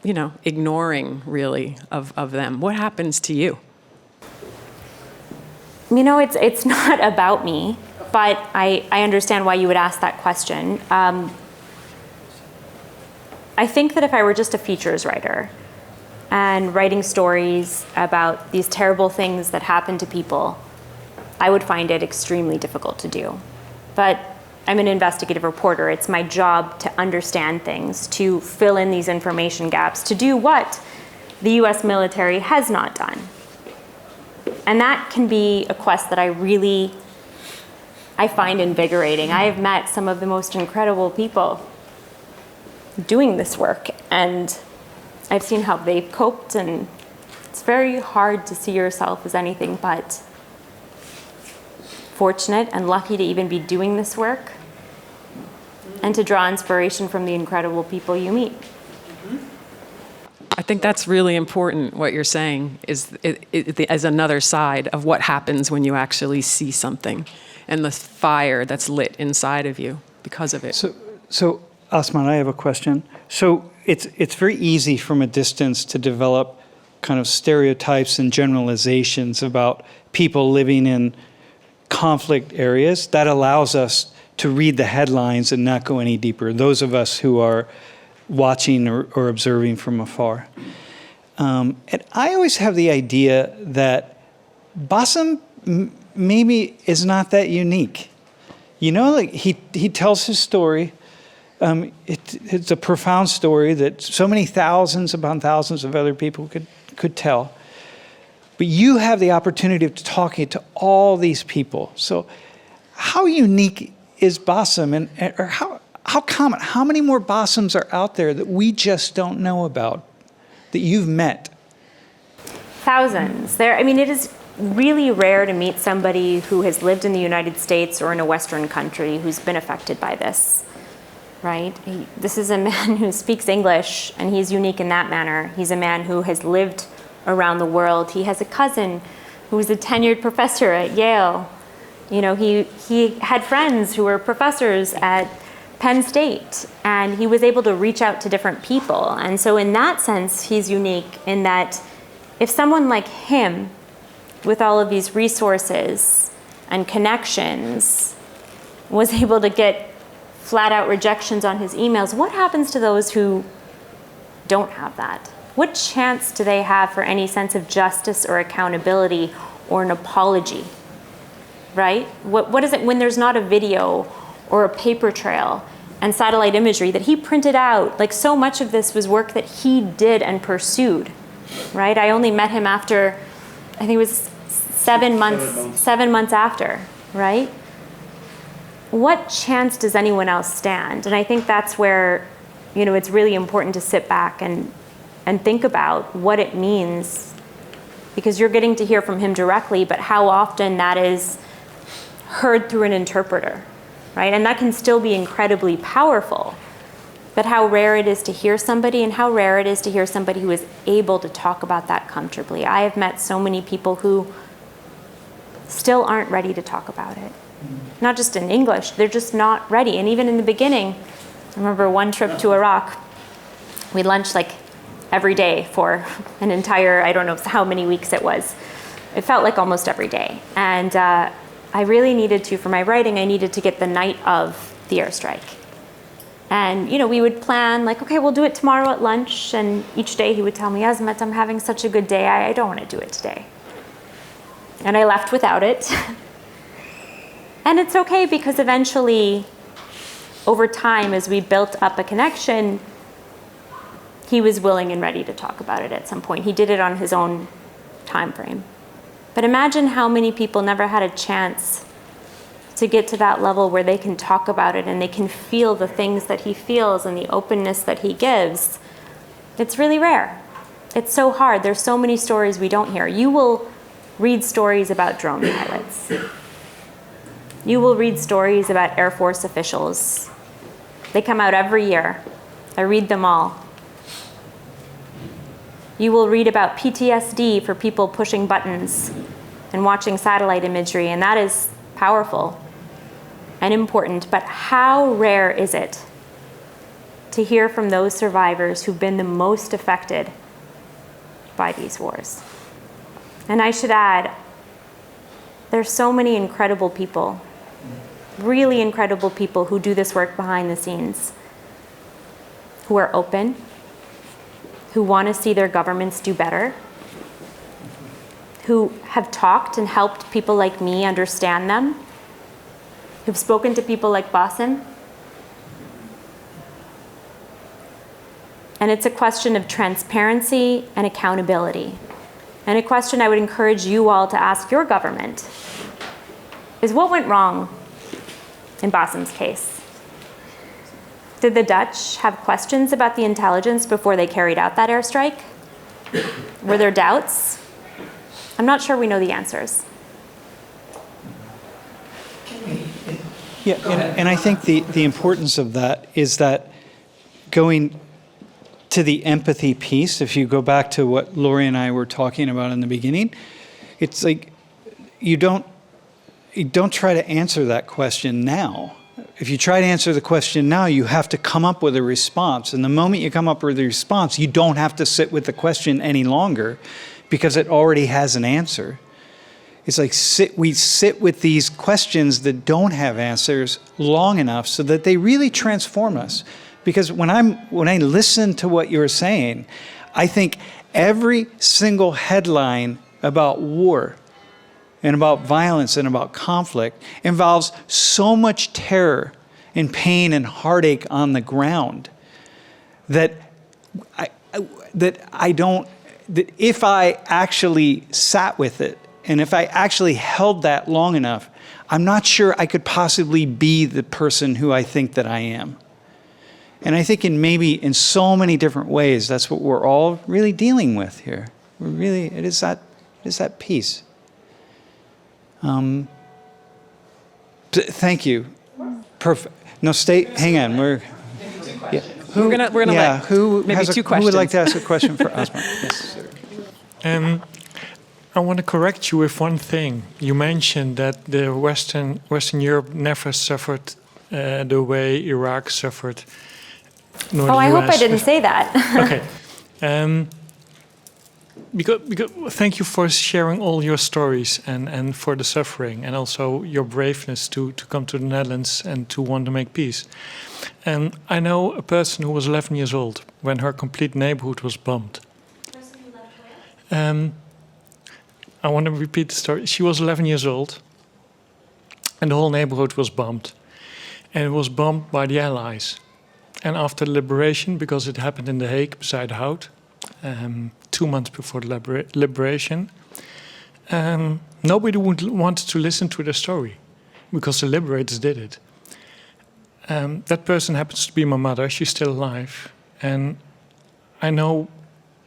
ignoring really of them? What happens to you? It's not about me, but I understand why you would ask that question. I think that if I were just a features writer and writing stories about these terrible things that happen to people, I would find it extremely difficult to do. But I'm an investigative reporter. It's my job to understand things, to fill in these information gaps, to do what the US military has not done. And that can be a quest that I find invigorating. I have met some of the most incredible people doing this work, and I've seen how they've coped, and it's very hard to see yourself as anything but fortunate and lucky to even be doing this work and to draw inspiration from the incredible people you meet. I think that's really important, what you're saying, as another side of what happens when you actually see something and the fire that's lit inside of you because of it. So Asman, I have a question. So it's very easy from a distance to develop kind of stereotypes and generalizations about people living in conflict areas. That allows us to read the headlines and not go any deeper, those of us who are watching or observing from afar. And I always have the idea that Bassem maybe is not that unique. He tells his story. It's a profound story that so many thousands upon thousands of other people could tell. But you have the opportunity of talking to all these people. So how unique is Bassem, or how common? How many more Bassems are out there that we just don't know about, that you've met? Thousands. It is really rare to meet somebody who has lived in the United States or in a Western country who's been affected by this, right? This is a man who speaks English, and he's unique in that manner. He's a man who has lived around the world. He has a cousin who was a tenured professor at Yale. He had friends who were professors at Penn State, and he was able to reach out to different people. And so in that sense, he's unique in that if someone like him, with all of these resources and connections, was able to get flat out rejections on his emails. What happens to those who don't have that? What chance do they have for any sense of justice or accountability or an apology, right? What is it when there's not a video or a paper trail and satellite imagery that he printed out? Like, so much of this was work that he did and pursued, right? I only met him after, I think it was 7 months, 7 months after, right? What chance does anyone else stand? And I think that's where, you know, it's really important to sit back and think about what it means, because you're getting to hear from him directly, but how often that is heard through an interpreter, right? And that can still be incredibly powerful, but how rare it is to hear somebody, and how rare it is to hear somebody who is able to talk about that comfortably. I have met so many people who still aren't ready to talk about it. Not just in English, they're just not ready. And even in the beginning, I remember one trip to Iraq, we lunched like every day for an entire, I don't know how many weeks it was. It felt like almost every day. And I really needed to, for my writing, I needed to get the night of the airstrike. And, you know, we would plan like, okay, we'll do it tomorrow at lunch. And each day he would tell me, Azmat, I'm having such a good day, I don't want to do it today. And I left without it. And it's okay, because eventually, over time, as we built up a connection, he was willing and ready to talk about it at some point. He did it on his own time frame. But imagine how many people never had a chance to get to that level where they can talk about it and they can feel the things that he feels and the openness that he gives. It's really rare. It's so hard. There's so many stories we don't hear. You will read stories about drone pilots. You will read stories about Air Force officials. They come out every year. I read them all. You will read about PTSD for people pushing buttons and watching satellite imagery, and that is powerful and important. But how rare is it to hear from those survivors who've been the most affected by these wars? And I should add, there's so many incredible people, really incredible people who do this work behind the scenes, who are open, who want to see their governments do better, who have talked and helped people like me understand them, who've spoken to people like Bassem. And it's a question of transparency and accountability. And a question I would encourage you all to ask your government is, what went wrong in Bassem's case? Did the Dutch have questions about the intelligence before they carried out that airstrike? Were there doubts? I'm not sure we know the answers. Yeah, and I think the importance of that is that going to the empathy piece, if you go back to what Lori and I were talking about in the beginning, it's like you don't try to answer that question now. If you try to answer the question now, you have to come up with a response. And the moment you come up with a response, you don't have to sit with the question any longer because it already has an answer. It's like we sit with these questions that don't have answers long enough so that they really transform us. Because when I listen to what you're saying, I think every single headline about war and about violence and about conflict involves so much terror and pain and heartache on the ground that if I actually sat with it and if I actually held that long enough, I'm not sure I could possibly be the person who I think that I am. And I think in so many different ways, that's what we're all really dealing with here. It is that piece. Thank you. Perfect. No, hang on. We're gonna let who maybe two questions. Who would like to ask a question for Azmat? Yes, sir. I want to correct you with one thing. You mentioned that the Western Europe never suffered the way Iraq suffered. I hope I didn't say that. Okay. because thank you for sharing all your stories and for the suffering and also your braveness to come to the Netherlands and to want to make peace. And I know a person who was 11 years old when her complete neighborhood was bombed. Person who left where? I want to repeat the story. She was 11 years old and the whole neighborhood was bombed. And it was bombed by the Allies. And after the liberation, because it happened in The Hague beside Hout, 2 months before the liberation, nobody wanted to listen to the story because the liberators did it. That person happens to be my mother. She's still alive. And I know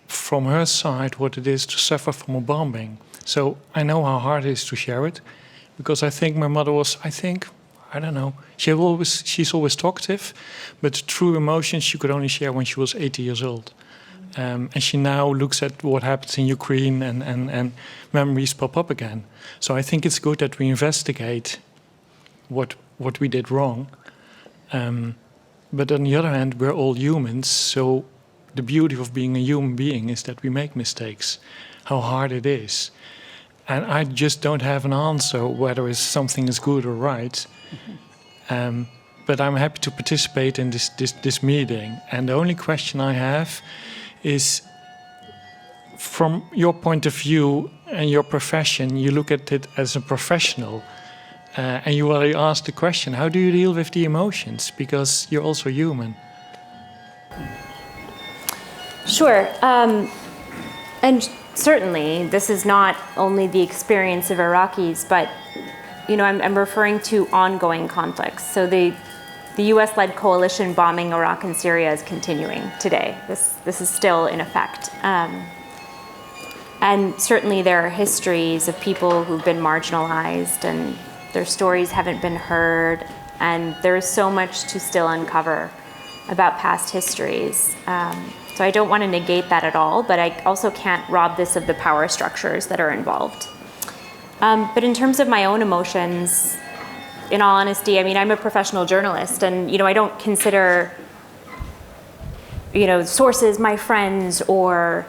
from her side what it is to suffer from a bombing. So I know how hard it is to share it because I think my mother was, I don't know, she's always talkative, but true emotions she could only share when she was 80 years old. And she now looks at what happens in Ukraine and memories pop up again. So I think it's good that we investigate what we did wrong. But on the other hand, we're all humans, so the beauty of being a human being is that we make mistakes, how hard it is. And I just don't have an answer whether something is good or right. But I'm happy to participate in this meeting. And the only question I have is, from your point of view and your profession, you look at it as a professional. And you already asked the question, how do you deal with the emotions? Because you're also human. Sure. And certainly, this is not only the experience of Iraqis, but I'm referring to ongoing conflicts. So the U.S.-led coalition bombing Iraq and Syria is continuing today. This is still in effect. And certainly there are histories of people who've been marginalized and their stories haven't been heard, and there is so much to still uncover about past histories. So I don't want to negate that at all, but I also can't rob this of the power structures that are involved. But in terms of my own emotions, in all honesty, I'm a professional journalist, and I don't consider sources my friends, or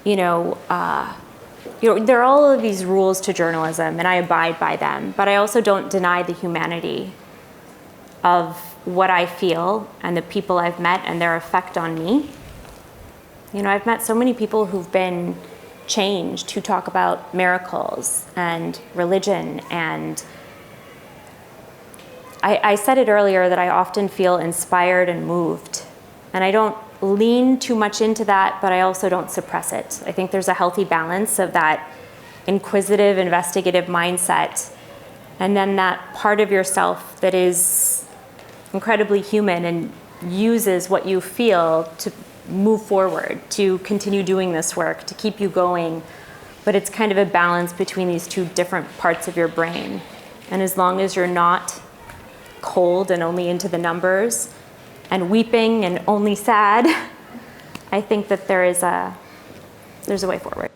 there are all of these rules to journalism, and I abide by them. But I also don't deny the humanity of what I feel and the people I've met and their effect on me. I've met so many people who've been changed, who talk about miracles and religion. And I said it earlier that I often feel inspired and moved. And I don't lean too much into that, but I also don't suppress it. I think there's a healthy balance of that inquisitive, investigative mindset, and then that part of yourself that is incredibly human and uses what you feel to move forward, to continue doing this work, to keep you going. But it's kind of a balance between these two different parts of your brain. And as long as you're not cold and only into the numbers and weeping and only sad, I think that there's a way forward.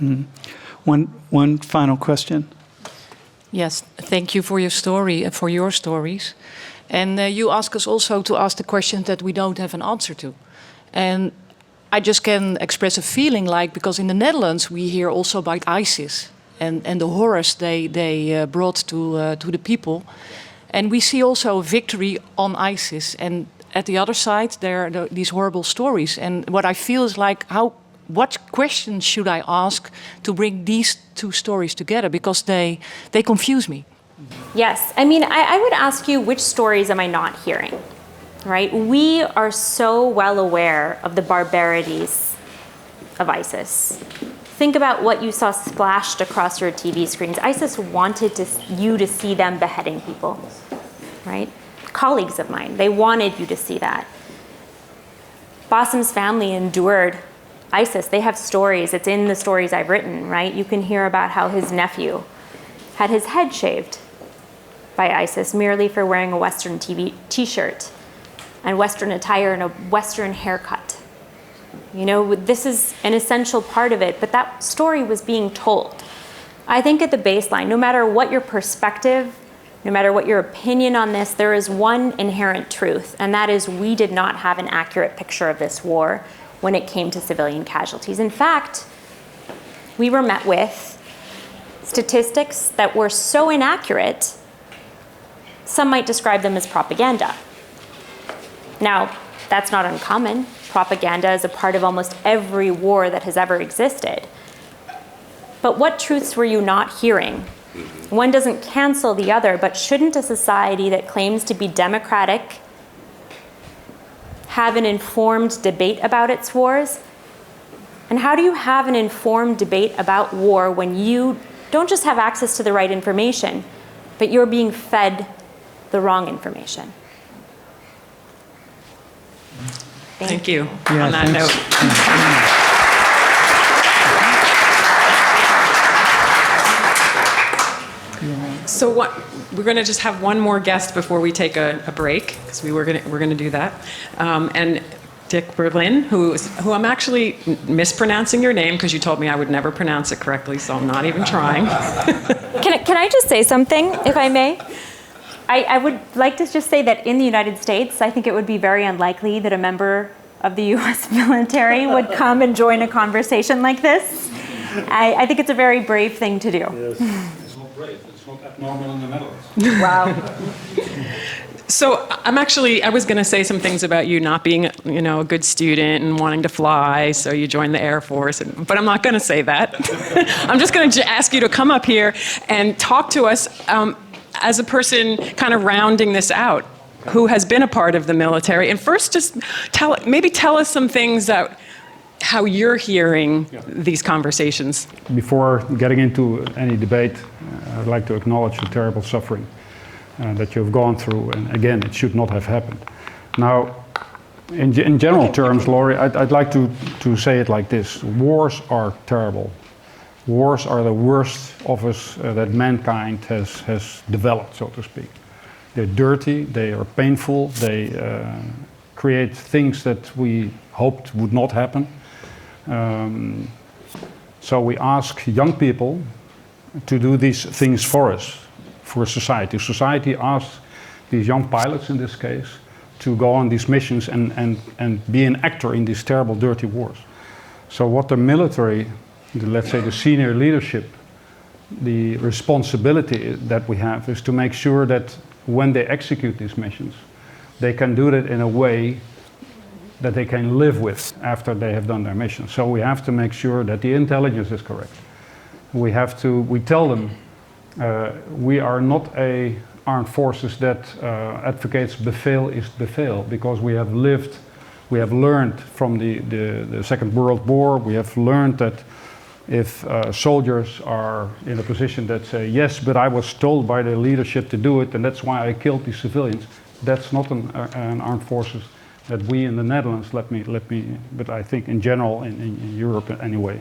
Mm-hmm. One final question. Yes, thank you for your story and for your stories. And you ask us also to ask the questions that we don't have an answer to. And I just can express a feeling because in the Netherlands we hear also about ISIS and the horrors they brought to the people. And we see also a victory on ISIS. And at the other side there are these horrible stories. And what I feel is what questions should I ask to bring these two stories together? Because they confuse me. Yes, I would ask you, which stories am I not hearing? Right? We are so well aware of the barbarities of ISIS. Think about what you saw splashed across your TV screens. ISIS wanted you to see them beheading people, right? Colleagues of mine, they wanted you to see that. Basim's family endured ISIS. They have stories. It's in the stories I've written, right? You can hear about how his nephew had his head shaved by ISIS merely for wearing a Western t-shirt and Western attire and a Western haircut. This is an essential part of it, but that story was being told. I think at the baseline, no matter what your perspective, no matter what your opinion on this, there is one inherent truth, and that is we did not have an accurate picture of this war when it came to civilian casualties. In fact, we were met with statistics that were so inaccurate, some might describe them as propaganda. Now, that's not uncommon. Propaganda is a part of almost every war that has ever existed. But what truths were you not hearing? One doesn't cancel the other, but shouldn't a society that claims to be democratic have an informed debate about its wars? And how do you have an informed debate about war when you don't just have access to the right information, but you're being fed the wrong information? Thank you. Yeah, on that note. So what, we're going to just have one more guest before we take a break, because we're going to do that. And Dick Berlin, who I'm actually mispronouncing your name because you told me I would never pronounce it correctly, so I'm not even trying. Can I just say something, if I may? I would like to just say that in the United States, I think it would be very unlikely that a member of the US military would come and join a conversation like this. I think it's a very brave thing to do. Yes. It's not brave, it's not abnormal in the Netherlands. Wow. So I was going to say some things about you not being, a good student and wanting to fly, so you joined the Air Force, but I'm not going to say that. I'm just going to ask you to come up here and talk to us as a person kind of rounding this out, who has been a part of the military. And first, just tell us some things that how you're hearing these conversations. Before getting into any debate, I'd like to acknowledge the terrible suffering that you've gone through, and again, it should not have happened. Now, in general terms, Laurie, I'd like to say it like this. Wars are terrible. Wars are the worst of us that mankind has developed, so to speak. They're dirty, they are painful, they create things that we hoped would not happen. So we ask young people to do these things for us, for society. Society asks these young pilots, in this case, to go on these missions and be an actor in these terrible, dirty wars. So what the military, let's say the senior leadership, the responsibility that we have is to make sure that when they execute these missions, they can do that in a way that they can live with after they have done their mission. So we have to make sure that the intelligence is correct. We tell them, we are not a armed forces that advocates bevel is bevel, because we have learned from the Second World War, we have learned that if soldiers are in a position that say, yes, but I was told by the leadership to do it, and that's why I killed these civilians, that's not an armed forces that we in the Netherlands, but I think in general, in Europe anyway,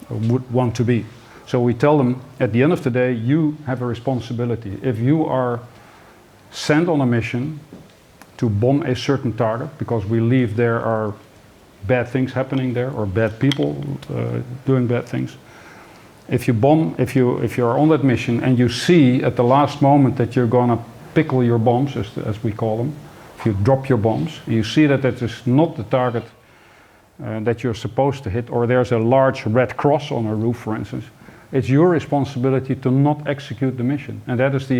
would want to be. So we tell them, at the end of the day, you have a responsibility. If you are sent on a mission to bomb a certain target, because we believe there are bad things happening there, or bad people doing bad things. If you bomb, if you're on that mission and you see at the last moment that you're gonna pickle your bombs, as we call them, if you drop your bombs, you see that is not the target that you're supposed to hit, or there's a large red cross on a roof, for instance, it's your responsibility to not execute the mission. And that is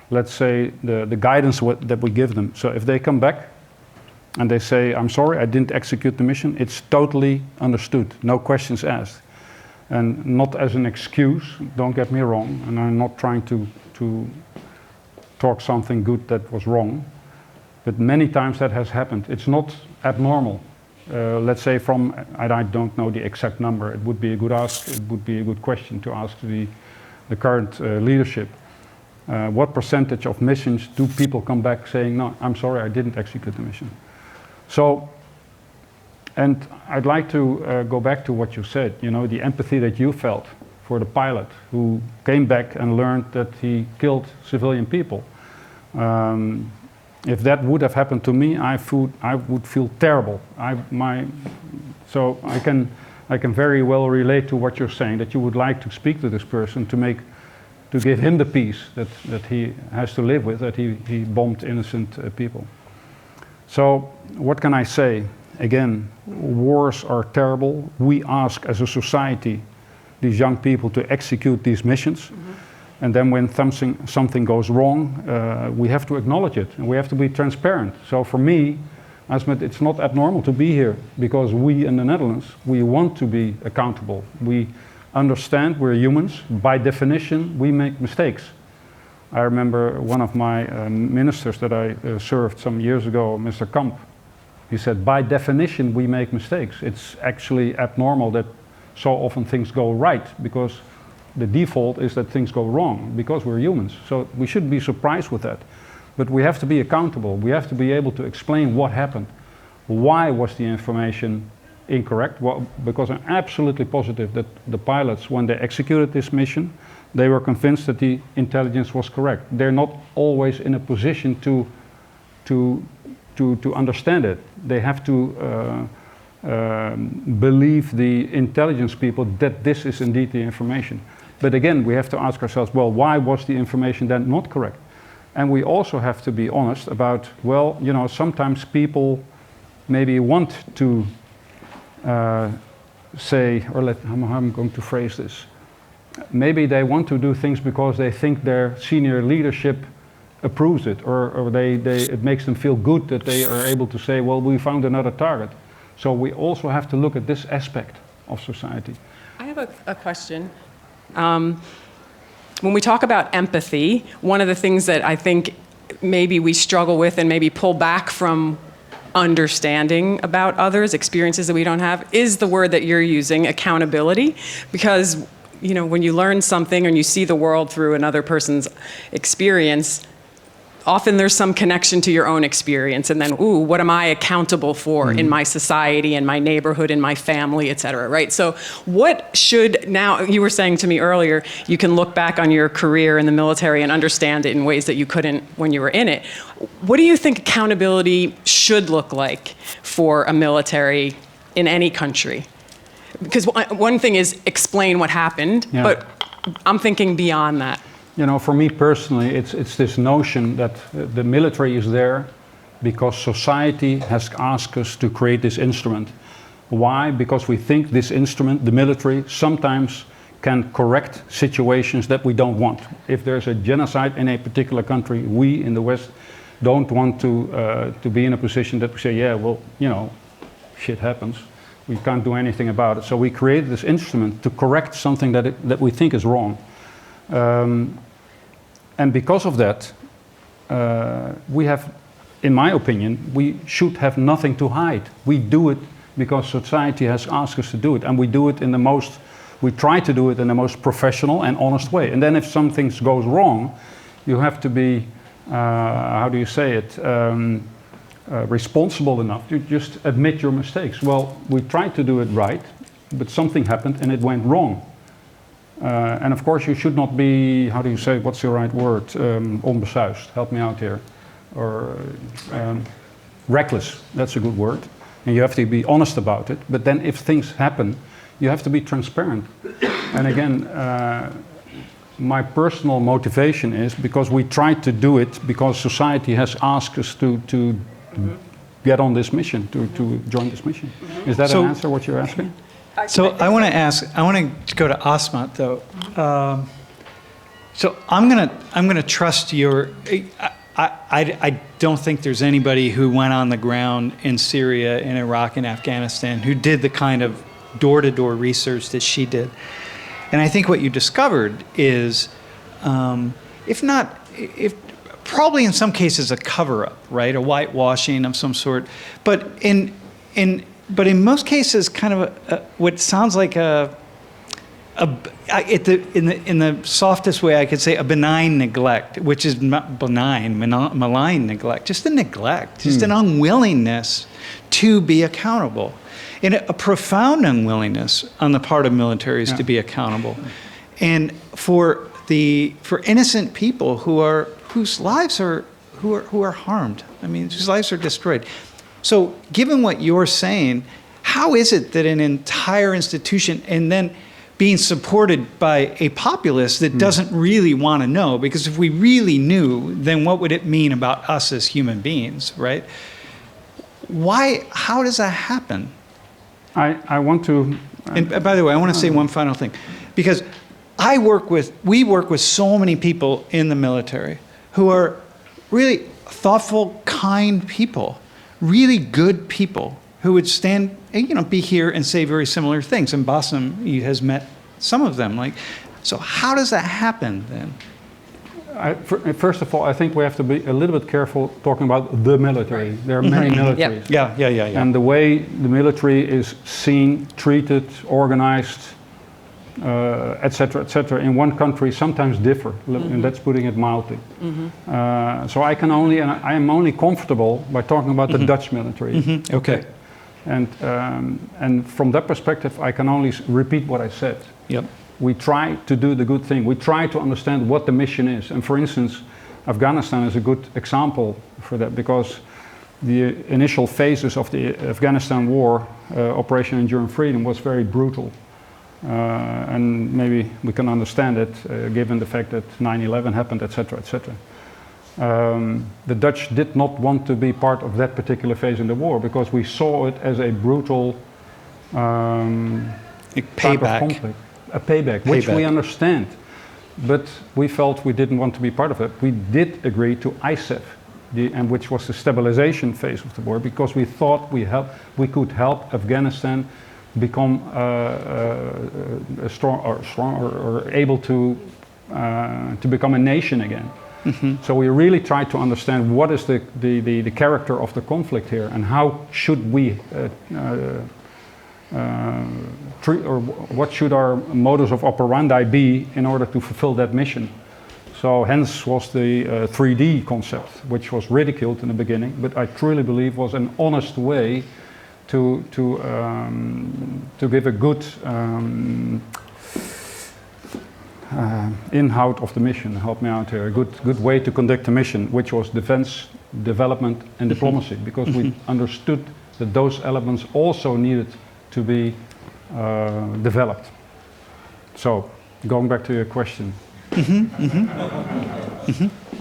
let's say, the guidance that we give them. So if they come back and they say, I'm sorry, I didn't execute the mission, it's totally understood, no questions asked. And not as an excuse, don't get me wrong, and I'm not trying to talk something good that was wrong, but many times that has happened. It's not abnormal. Let's say I don't know the exact number, it would be a good question to ask the current leadership. What percentage of missions do people come back saying, no, I'm sorry, I didn't execute the mission? So, and I'd like to go back to what you said, the empathy that you felt for the pilot who came back and learned that he killed civilian people. If that would have happened to me, I would feel terrible. So I can very well relate to what you're saying, that you would like to speak to this person to give him the peace that he has to live with, that he bombed innocent people. So what can I say? again, wars are terrible. We ask as a society these young people to execute these missions. And then when something goes wrong, we have to acknowledge it, and we have to be transparent. So for me, Asmet, it's not abnormal to be here, because we in the Netherlands, we want to be accountable. We understand we're humans. By definition, we make mistakes. I remember one of my ministers that I served some years ago, Mr. Kamp, he said, by definition, we make mistakes. It's actually abnormal that so often things go right, because the default is that things go wrong, because we're humans. So we shouldn't be surprised with that. But we have to be accountable. We have to be able to explain what happened. Why was the information incorrect? Well, because I'm absolutely positive that the pilots, when they executed this mission, they were convinced that the intelligence was correct. They're not always in a position to understand it. They have to believe the intelligence people that this is indeed the information. But again, we have to ask ourselves, well, why was the information then not correct? And we also have to be honest about, well, you know, sometimes people maybe want to say, or how I'm going to phrase this. Maybe they want to do things because they think their senior leadership approves it, or it makes them feel good that they are able to say, well, we found another target. So we also have to look at this aspect of society. I have a question. When we talk about empathy, one of the things that I think maybe we struggle with and maybe pull back from understanding about others, experiences that we don't have, is the word that you're using, accountability. Because, you know, when you learn something and you see the world through another person's experience, often there's some connection to your own experience, and then, ooh, what am I accountable for in my society, in my neighborhood, in my family, et cetera, right? So what should, now, you were saying to me earlier, you can look back on your career in the military and understand it in ways that you couldn't when you were in it. What do you think accountability should look like for a military in any country? Because one thing is explain what happened, but I'm thinking beyond that. You know, for me personally, it's this notion that the military is there because society has asked us to create this instrument. Why? Because we think this instrument, the military, sometimes can correct situations that we don't want. If there's a genocide in a particular country, we in the West don't want to be in a position that we say, yeah, well, you know, shit happens. We can't do anything about it. So we created this instrument to correct something that we think is wrong. And because of that, we have, in my opinion, we should have nothing to hide. We do it because society has asked us to do it. And we do it we try to do it in the most professional and honest way. And then if something goes wrong, you have to be, how do you say it, responsible enough to just admit your mistakes. Well, we tried to do it right, but something happened and it went wrong. And of course you should not be, how do you say, what's the right word, onbesuisd, help me out here, or reckless, that's a good word. And you have to be honest about it, but then if things happen, you have to be transparent. And again, my personal motivation is because we tried to do it because society has asked us to get on this mission, to join this mission. Is that an answer, what you're asking? So I want to go to Asmat though. So I'm gonna trust your. I don't think there's anybody who went on the ground in Syria, in Iraq, and Afghanistan who did the kind of door-to-door research that she did. And I think what you discovered is, if probably in some cases a cover-up, right, a whitewashing of some sort, but in most cases, kind of what sounds like in the softest way I could say, a benign neglect, which is not benign, malign neglect, just a neglect, just an unwillingness to be accountable, and a profound unwillingness on the part of militaries to be accountable, and for innocent people whose lives are harmed. I mean, whose lives are destroyed. So given what you're saying, how is it that an entire institution, and then being supported by a populace that doesn't really want to know, because if we really knew, then what would it mean about us as human beings, right? Why? How does that happen? I want to. And by the way, I want to say one final thing, because we work with so many people in the military who are really thoughtful, kind people, really good people who would stand, be here and say very similar things. And Bassem has met some of them. So how does that happen then? First of all, I think we have to be a little bit careful talking about the military. There are many militaries. Yeah. And the way the military is seen, treated, organized, et cetera, in one country sometimes differ, and that's putting it mildly. So I am only comfortable by talking about the Dutch military. Okay. And from that perspective, I can only repeat what I said. Yep. We try to do the good thing. We try to understand what the mission is. And for instance, Afghanistan is a good example for that, because the initial phases of the Afghanistan war, Operation Enduring Freedom, was very brutal. And maybe we can understand it given the fact that 9/11 happened, et cetera, et cetera. The Dutch did not want to be part of that particular phase in the war because we saw it as a brutal type of conflict. A payback, which we understand. But we felt we didn't want to be part of it. We did agree to ISAF, and which was the stabilization phase of the war, because we thought we could help Afghanistan become strong or able to become a nation again. So we really tried to understand what is the character of the conflict here, and how should we what should our modus of operandi be in order to fulfill that mission. So hence was the 3D concept, which was ridiculed in the beginning, but I truly believe was an honest way to give a good inhoud of the mission. Help me out here. A good way to conduct the mission, which was defense, development, and diplomacy, because we understood that those elements also needed to be developed. So, going back to your question,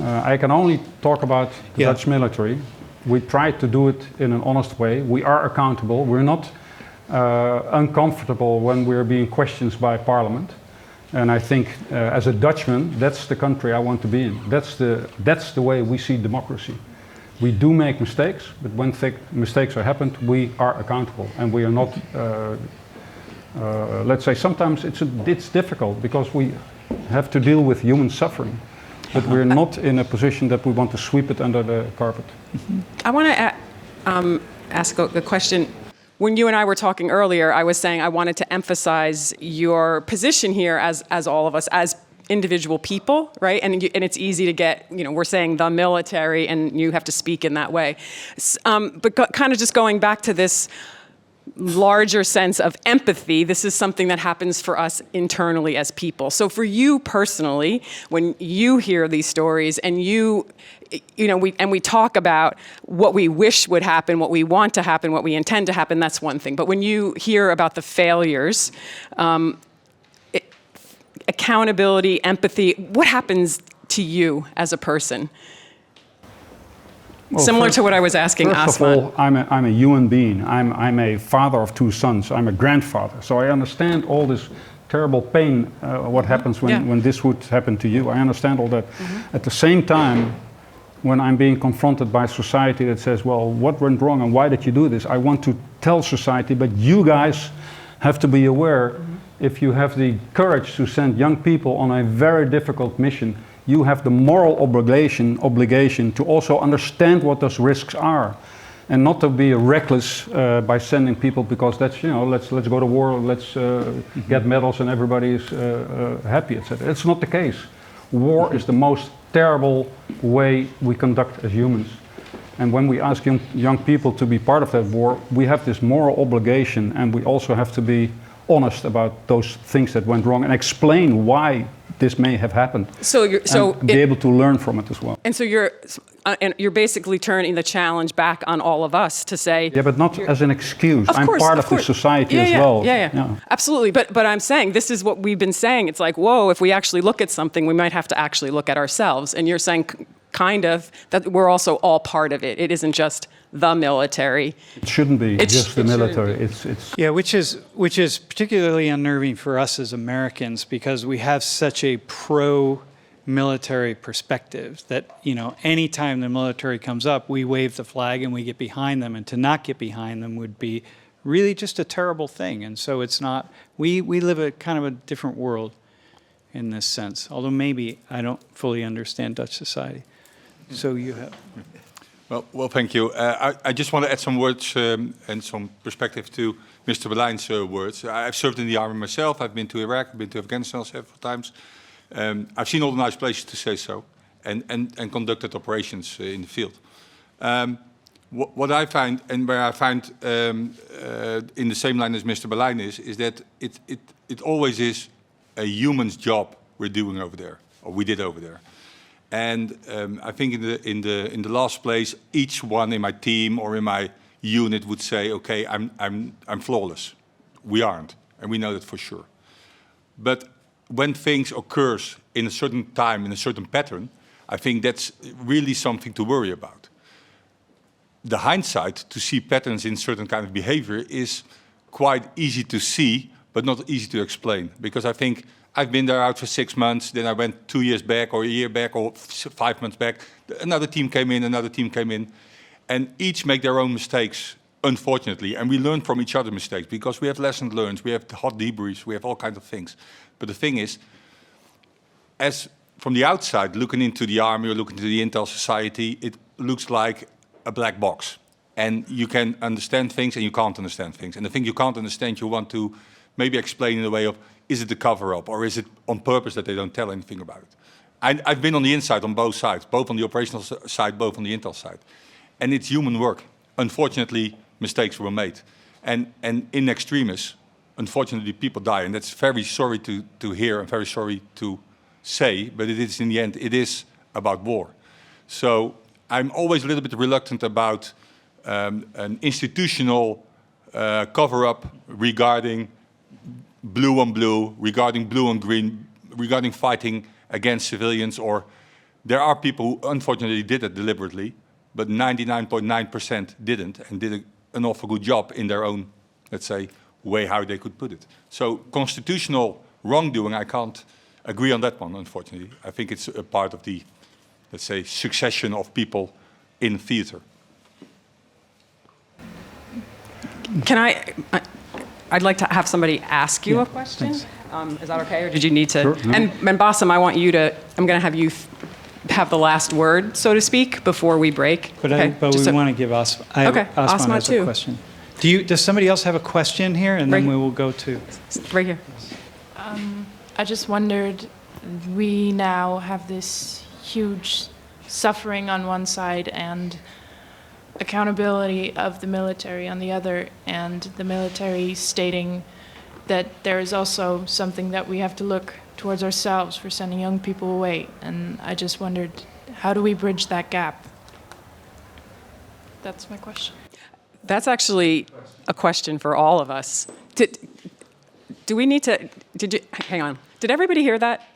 I can only talk about the Dutch military. We try to do it in an honest way. We are accountable. We're not uncomfortable when we're being questioned by Parliament. And I think, as a Dutchman, that's the country I want to be in. That's the way we see democracy. We do make mistakes, but when mistakes are happened, we are accountable, and we are not. Let's say sometimes it's difficult because we have to deal with human suffering, but we're not in a position that we want to sweep it under the carpet. I want to ask a question. When you and I were talking earlier, I was saying I wanted to emphasize your position here as all of us, as individual people, right? And it's easy to get, we're saying the military, and you have to speak in that way. But kind of just going back to this larger sense of empathy, this is something that happens for us internally as people. So for you personally, when you hear these stories and we talk about what we wish would happen, what we want to happen, what we intend to happen, that's one thing. But when you hear about the failures, accountability, empathy, what happens to you as a person? Well, Similar to what I was asking Asma. First of all, I'm a human being. I'm a father of 2 sons. I'm a grandfather. So I understand all this terrible pain, what happens when this would happen to you. I understand all that. At the same time, when I'm being confronted by society that says, well, what went wrong and why did you do this? I want to tell society, but you guys have to be aware, if you have the courage to send young people on a very difficult mission, you have the moral obligation to also understand what those risks are, and not to be reckless by sending people because that's, let's go to war, let's get medals and everybody is happy, etc. It's not the case. War is the most terrible way we conduct as humans. And when we ask young people to be part of that war, we have this moral obligation, and we also have to be honest about those things that went wrong and explain why this may have happened. Be able to learn from it as well. And so you're basically turning the challenge back on all of us to say, yeah, but not as an excuse. I'm part of the society as well. Yeah, absolutely. But I'm saying this is what we've been saying. It's like, whoa, if we actually look at something, we might have to actually look at ourselves. And you're saying, kind of, that we're also all part of it. It isn't just the military. It shouldn't be It's- just the it shouldn't military. be. It's Yeah, which is particularly unnerving for us as Americans because we have such a pro-military perspective that, you know, anytime the military comes up, we wave the flag and we get behind them, and to not get behind them would be really just a terrible thing. And so it's not, we live a kind of a different world in this sense, although maybe I don't fully understand Dutch society. So you have... Well, thank you. I just want to add some words and some perspective to Mr. Berlijn's words. I've served in the army myself. I've been to Iraq. I've been to Afghanistan several times. I've seen all the nice places, to say so, and conducted operations in the field. What I find, and where I find in the same line as Mr. Berlijn is that it always is a human's job we're doing over there, or we did over there. And I think in the last place, each one in my team or in my unit would say, "Okay, I'm flawless." We aren't, and we know that for sure. But when things occurs in a certain time, in a certain pattern, I think that's really something to worry about. The hindsight to see patterns in certain kind of behavior is quite easy to see, but not easy to explain. Because I think I've been there out for 6 months, then I went 2 years back, or a year back, or 5 months back. Another team came in, another team came in. And each make their own mistakes, unfortunately. And we learn from each other's mistakes, because we have lessons learned, we have hot debriefs, we have all kinds of things. But the thing is, as from the outside, looking into the army or looking into the intel society, it looks like a black box. And you can understand things and you can't understand things. And the thing you can't understand, you want to maybe explain in a way of, is it a cover-up or is it on purpose that they don't tell anything about it? I've been on the inside on both sides, both on the operational side, both on the intel side. And it's human work. Unfortunately, mistakes were made. And in extremis, unfortunately, people die. And that's very sorry to hear and very sorry to say, but it is in the end, it is about war. So I'm always a little bit reluctant about an institutional cover-up regarding blue on blue, regarding blue on green, regarding fighting against civilians. Or there are people who unfortunately did it deliberately, but 99.9% didn't, and did an awful good job in their own, let's say, way how they could put it. So constitutional wrongdoing, I can't agree on that one, unfortunately. I think it's a part of the, let's say, succession of people in theater. I'd like to have somebody ask you a question. Is that okay, or did you need to? Sure, no. And Bassem, I'm going to have you have the last word, so to speak, before we break. But, okay? we want to give Asma. Okay, Asma has too. a question. Does somebody else have a question here? And then we will go to... Right here. I just wondered, we now have this huge suffering on one side and accountability of the military on the other, and the military stating that there is also something that we have to look towards ourselves for sending young people away. And I just wondered, how do we bridge that gap? That's my question. That's actually a question for all of us. Do we need to, hang on, did everybody hear that?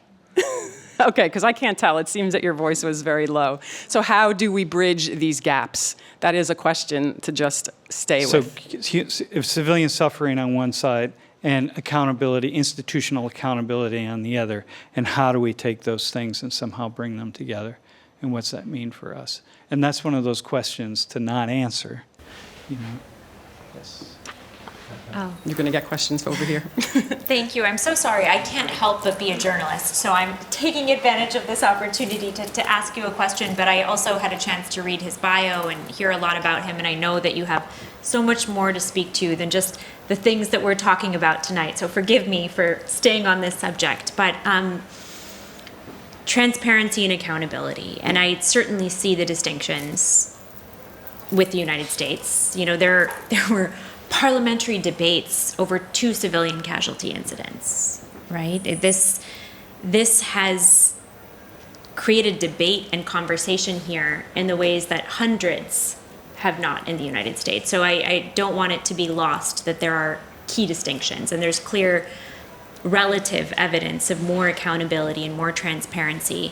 Okay, because I can't tell. It seems that your voice was very low. So how do we bridge these gaps? That is a question to just stay with. So if civilian suffering on one side and accountability, institutional accountability on the other, and how do we take those things and somehow bring them together? And what's that mean for us? And that's one of those questions to not answer. You know? Yes. Oh. You're going to get questions over here. Thank you. I'm so sorry. I can't help but be a journalist, so I'm taking advantage of this opportunity to ask you a question, but I also had a chance to read his bio and hear a lot about him, and I know that you have so much more to speak to than just the things that we're talking about tonight, so forgive me for staying on this subject. But transparency and accountability, and I certainly see the distinctions with the United States. You know, there were parliamentary debates over 2 civilian casualty incidents, right? This has created debate and conversation here in the ways that hundreds have not in the United States. So I don't want it to be lost that there are key distinctions, and there's clear relative evidence of more accountability and more transparency.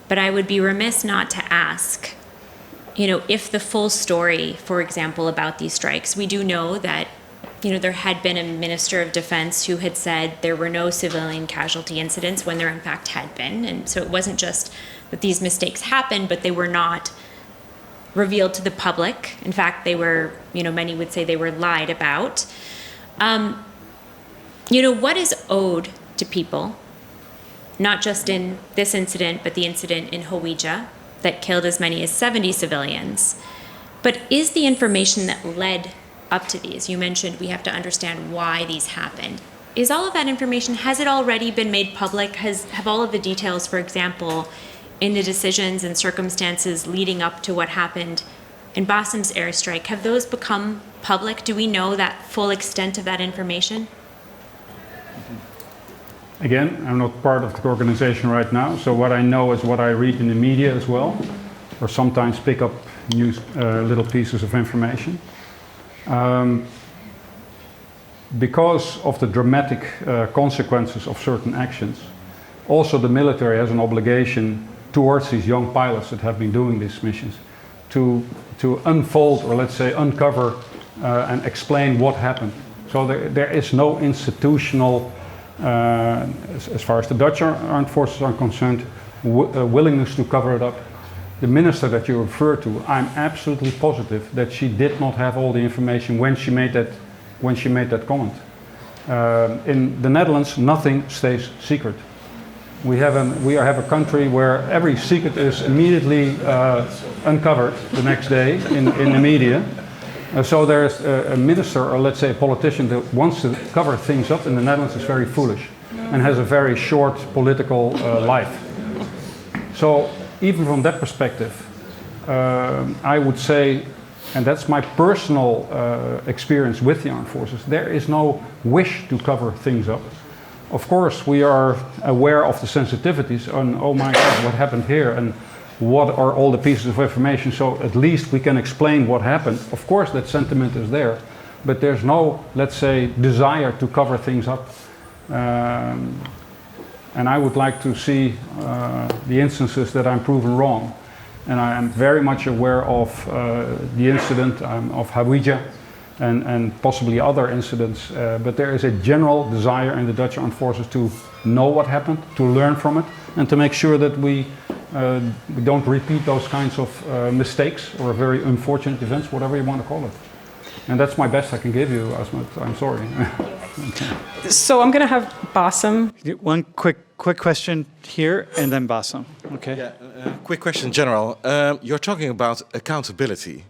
But I would be remiss not to ask, if the full story, for example, about these strikes, we do know that, there had been a minister of defense who had said there were no civilian casualty incidents when there in fact had been. And so it wasn't just that these mistakes happened, but they were not revealed to the public. In fact, they were, many would say they were lied about. What is owed to people, not just in this incident, but the incident in Hawija that killed as many as 70 civilians? But is the information that led up to these, you mentioned we have to understand why these happened. Is all of that information, has it already been made public? Have all of the details, for example, in the decisions and circumstances leading up to what happened in Bassum's airstrike, have those become public? Do we know that full extent of that information? Again, I'm not part of the organization right now, so what I know is what I read in the media as well, or sometimes pick up news, little pieces of information. Because of the dramatic consequences of certain actions, also the military has an obligation towards these young pilots that have been doing these missions to unfold, or let's say uncover and explain what happened. So there is no institutional, as far as the Dutch armed forces are concerned, willingness to cover it up. The minister that you refer to, I'm absolutely positive that she did not have all the information when she made that comment. In the Netherlands, nothing stays secret. We have a country where every secret is immediately uncovered the next day in the media. So there's a minister, or let's say a politician, that wants to cover things up in the Netherlands is very foolish and has a very short political life. So even from that perspective, I would say, and that's my personal experience with the armed forces, there is no wish to cover things up. Of course, we are aware of the sensitivities on, oh my God, what happened here, and what are all the pieces of information, so at least we can explain what happened. Of course, that sentiment is there, but there's no, let's say, desire to cover things up. And I would like to see the instances that I'm proven wrong. And I am very much aware of the incident of Hawija and possibly other incidents. But there is a general desire in the Dutch armed forces to know what happened, to learn from it, and to make sure that we don't repeat those kinds of mistakes or very unfortunate events, whatever you want to call it. And that's my best I can give you, Asmat. I'm sorry. Okay. So I'm going to have Bassem. One quick question here, and then Bassem. Okay. Yeah, quick question, General. You're talking about accountability.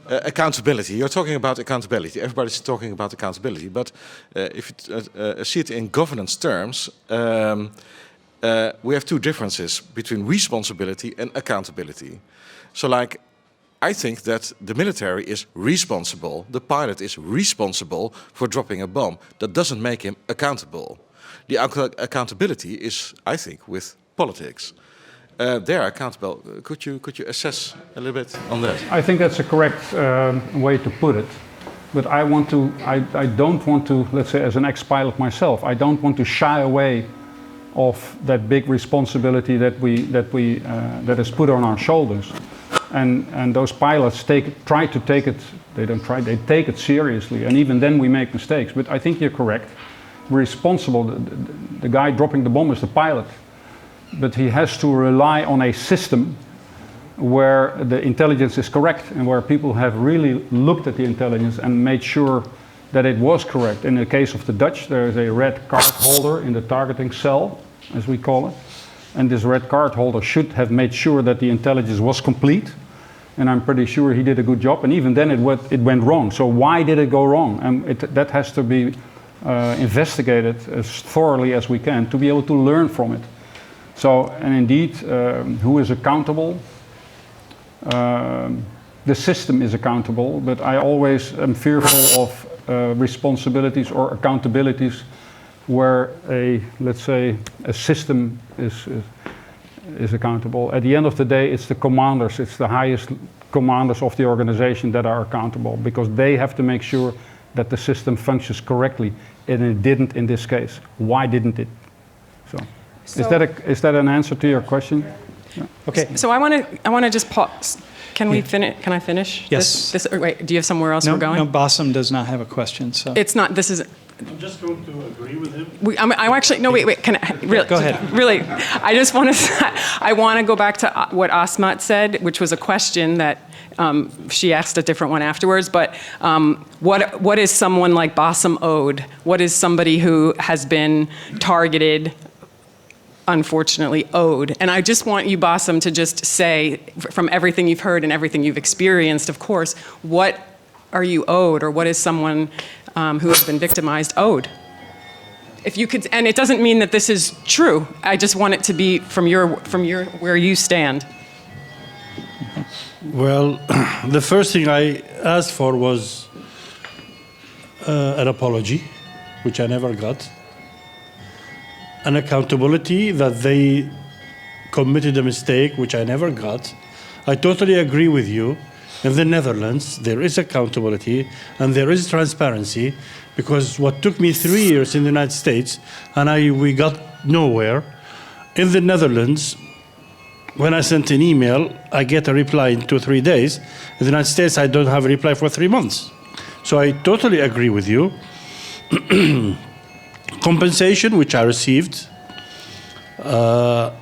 Accountability. You're talking about accountability. Everybody's talking about accountability. But if you see it in governance terms, we have two differences between responsibility and accountability. So, like, I think that the military is responsible, the pilot is responsible for dropping a bomb. That doesn't make him accountable. The accountability is, I think, with politics. They are accountable. Could you assess a little bit on that? I think that's a correct way to put it. But I don't want to, let's say, as an ex-pilot myself, I don't want to shy away of that big responsibility that is put on our shoulders. And those pilots try to take it, they take it seriously, and even then we make mistakes. But I think you're correct. Responsible, the guy dropping the bomb is the pilot, but he has to rely on a system where the intelligence is correct and where people have really looked at the intelligence and made sure that it was correct. In the case of the Dutch, there is a red card holder in the targeting cell, as we call it. And this red card holder should have made sure that the intelligence was complete. And I'm pretty sure he did a good job. And even then it went wrong. So why did it go wrong? And that has to be investigated as thoroughly as we can to be able to learn from it. So, and indeed, who is accountable? The system is accountable, but I always am fearful of responsibilities or accountabilities where let's say, a system is accountable. At the end of the day, it's the commanders, it's the highest commanders of the organization that are accountable, because they have to make sure that the system functions correctly, and it didn't in this case. Why didn't it? So. Is that an answer to your question? Okay. So I want to just pause. Can we finish? Can I finish? Yes. Or wait, do you have somewhere else we're going? No, Bassem does not have a question. So It's not. This is. I'm just going to agree with him. I actually no. Wait. Can I really? Go ahead. Really, I just want to. I want to go back to what Asmat said, which was a question that she asked a different one afterwards. But what is someone like Bassem owed? What is somebody who has been targeted, unfortunately owed? And I just want you, Bassem, to just say, from everything you've heard and everything you've experienced, of course, what are you owed, or what is someone who has been victimized owed? If you could, and it doesn't mean that this is true. I just want it to be from your where you stand. Well, the first thing I asked for was an apology, which I never got. An accountability that they committed a mistake, which I never got. I totally agree with you. In the Netherlands, there is accountability and there is transparency, because what took me 3 years in the United States and we got nowhere. In the Netherlands, when I sent an email, I get a reply in 2-3 days. In the United States, I don't have a reply for 3 months. So I totally agree with you. Compensation, which I received. No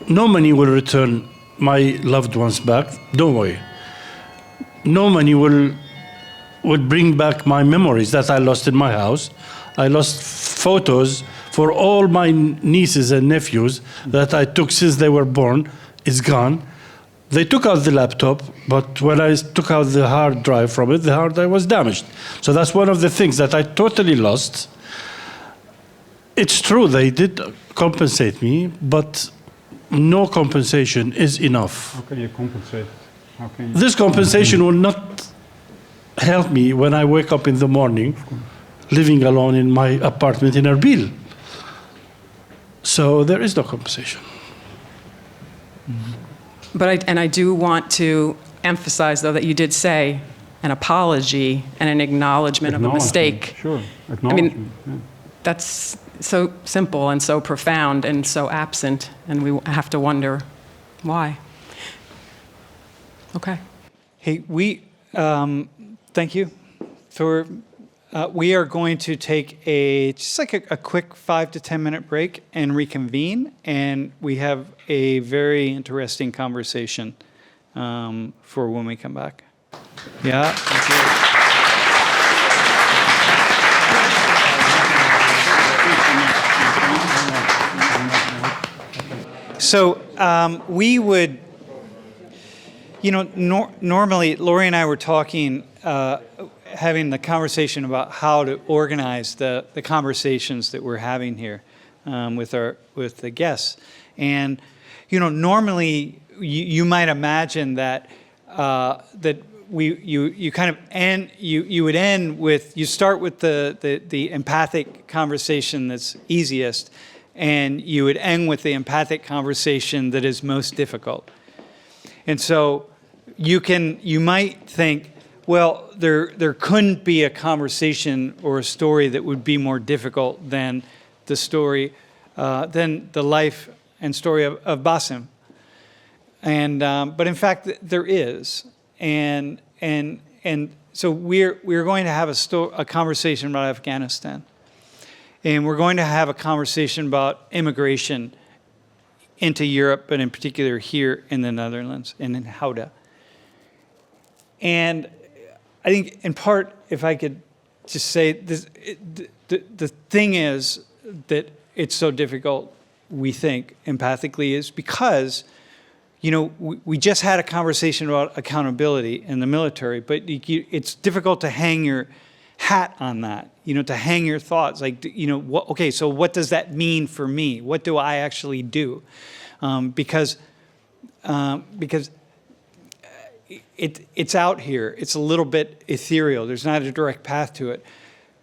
money will return my loved ones back. Don't worry. No money will bring back my memories that I lost in my house. I lost photos for all my nieces and nephews that I took since they were born. It's gone. They took out the laptop, but when I took out the hard drive from it, the hard drive was damaged. So that's one of the things that I totally lost. It's true, they did compensate me, but no compensation is enough. How can you compensate? How can you... This compensation will not help me when I wake up in the morning living alone in my apartment in Erbil. So there is no compensation. But I do want to emphasize, though, that you did say an apology and an acknowledgement of a mistake. Sure, I mean, that's so simple and so profound and so absent, and we have to wonder why. Okay. Hey, thank you for. We are going to take just like a quick 5 to 10 minute break and reconvene, and we have a very interesting conversation for when we come back. Yeah. So we would, normally Lori and I were talking, having the conversation about how to organize the conversations that we're having here with the guests, and normally you might imagine that you kind of end you would end with you start with the empathic conversation that's easiest, and you would end with the empathic conversation that is most difficult. And so you might think, well, there couldn't be a conversation or a story that would be more difficult than the story, than the life and story of Bassem. And but in fact, there is, and so we're going to have a conversation about Afghanistan, and we're going to have a conversation about immigration into Europe, but in particular here in the Netherlands and in Gouda. And I think, in part, if I could just say this, the thing is that it's so difficult, we think, empathically, is because, we just had a conversation about accountability in the military, but it's difficult to hang your hat on that, to hang your thoughts. Like, okay, so what does that mean for me? What do I actually do? Because it's out here. It's a little bit ethereal. There's not a direct path to it.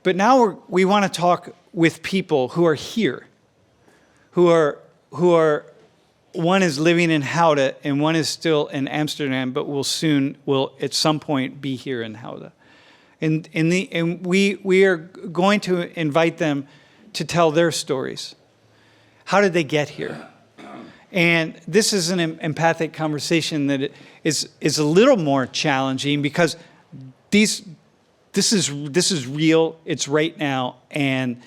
But now we want to talk with people who are here, who are one is living in Gouda and one is still in Amsterdam, but will at some point be here in Gouda. And we are going to invite them to tell their stories. how did they get here? And this is an empathic conversation that is a little more challenging because this is real, it's right now, and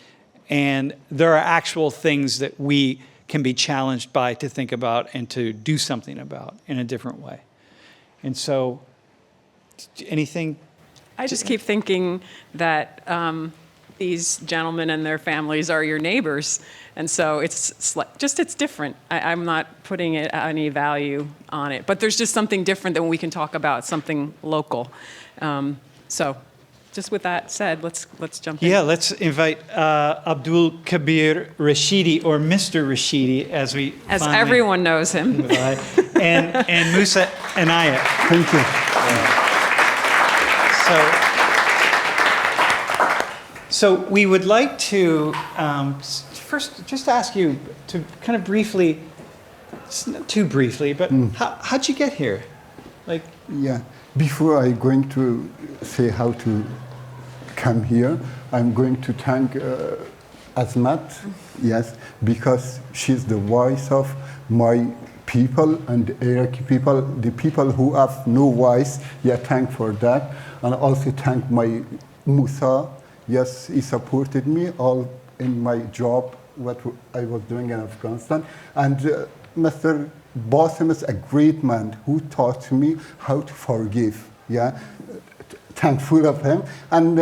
there are actual things that we can be challenged by to think about and to do something about in a different way. And so, anything? I just keep thinking that these gentlemen and their families are your neighbors. And so it's different. I'm not putting any value on it. But there's just something different than we can talk about, something local. So just with that said, let's jump in. Yeah, let's invite Abdul Kabir Rashidi, or Mr. Rashidi, as everyone knows him. and Musa Anaya. Thank you. So we would like to first just ask you to kind of briefly, not too briefly, but how'd you get here? Yeah, before I'm going to say how to come here, I'm going to thank Azmat, yes, because she's the voice of my people and the Iraqi people, the people who have no voice. Yeah, thank for that. And also thank my Musa. Yes, he supported me all in my job, what I was doing in Afghanistan. And Mr. Bassem is a great man who taught me how to forgive. Yeah, thankful of him. And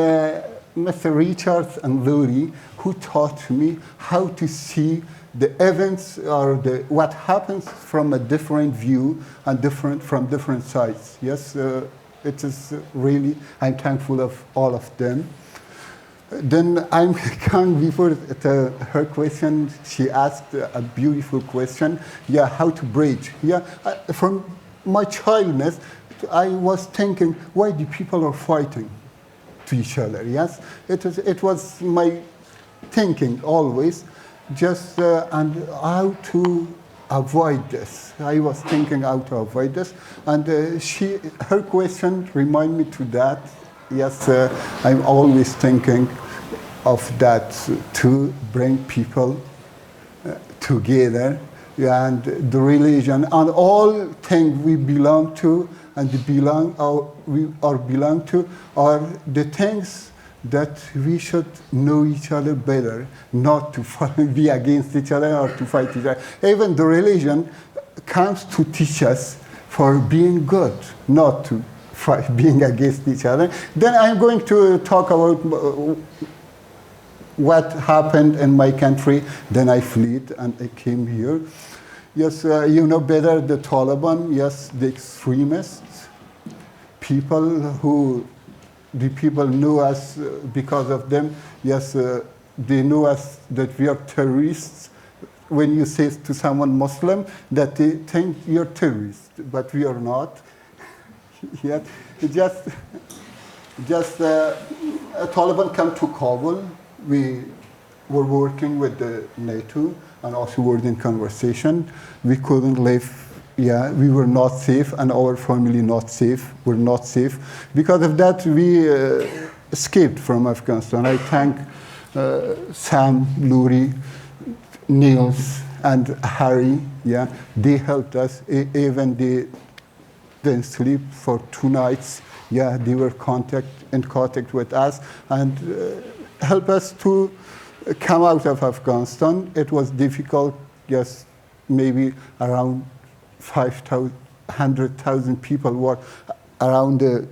Mr. Richards and Lori, who taught me how to see the events or what happens from a different view and from different sides. Yes, it is really, I'm thankful of all of them. Then I'm coming before her question. She asked a beautiful question. Yeah, how to bridge. Yeah, from my childness, I was thinking, why the people are fighting to each other? Yes, it was my thinking always, just and how to avoid this. I was thinking how to avoid this, and her question reminded me to that. Yes, I'm always thinking of that to bring people together, and the religion and all things we belong to and belong to are the things that we should know each other better, not to be against each other or to fight each other. Even the religion comes to teach us for being good, not to being against each other. Then I'm going to talk about what happened in my country. Then I fled and I came here. Yes, you know better the Taliban, yes, the extremists, the people know us because of them. Yes, they know us that we are terrorists. When you say to someone Muslim, that they think you're terrorist, but we are not. Yeah, just Taliban come to Kabul. We were working with the NATO and also were in conversation. We couldn't live. Yeah, we were not safe, and our family not safe. We're not safe. Because of that, we escaped from Afghanistan. I thank Sam, Luri, Niels, and Harry. Yeah, they helped us. Even they didn't sleep for 2 nights. Yeah, they were in contact with us and helped us to come out of Afghanistan. It was difficult. Yes, maybe around 500,000 people were around the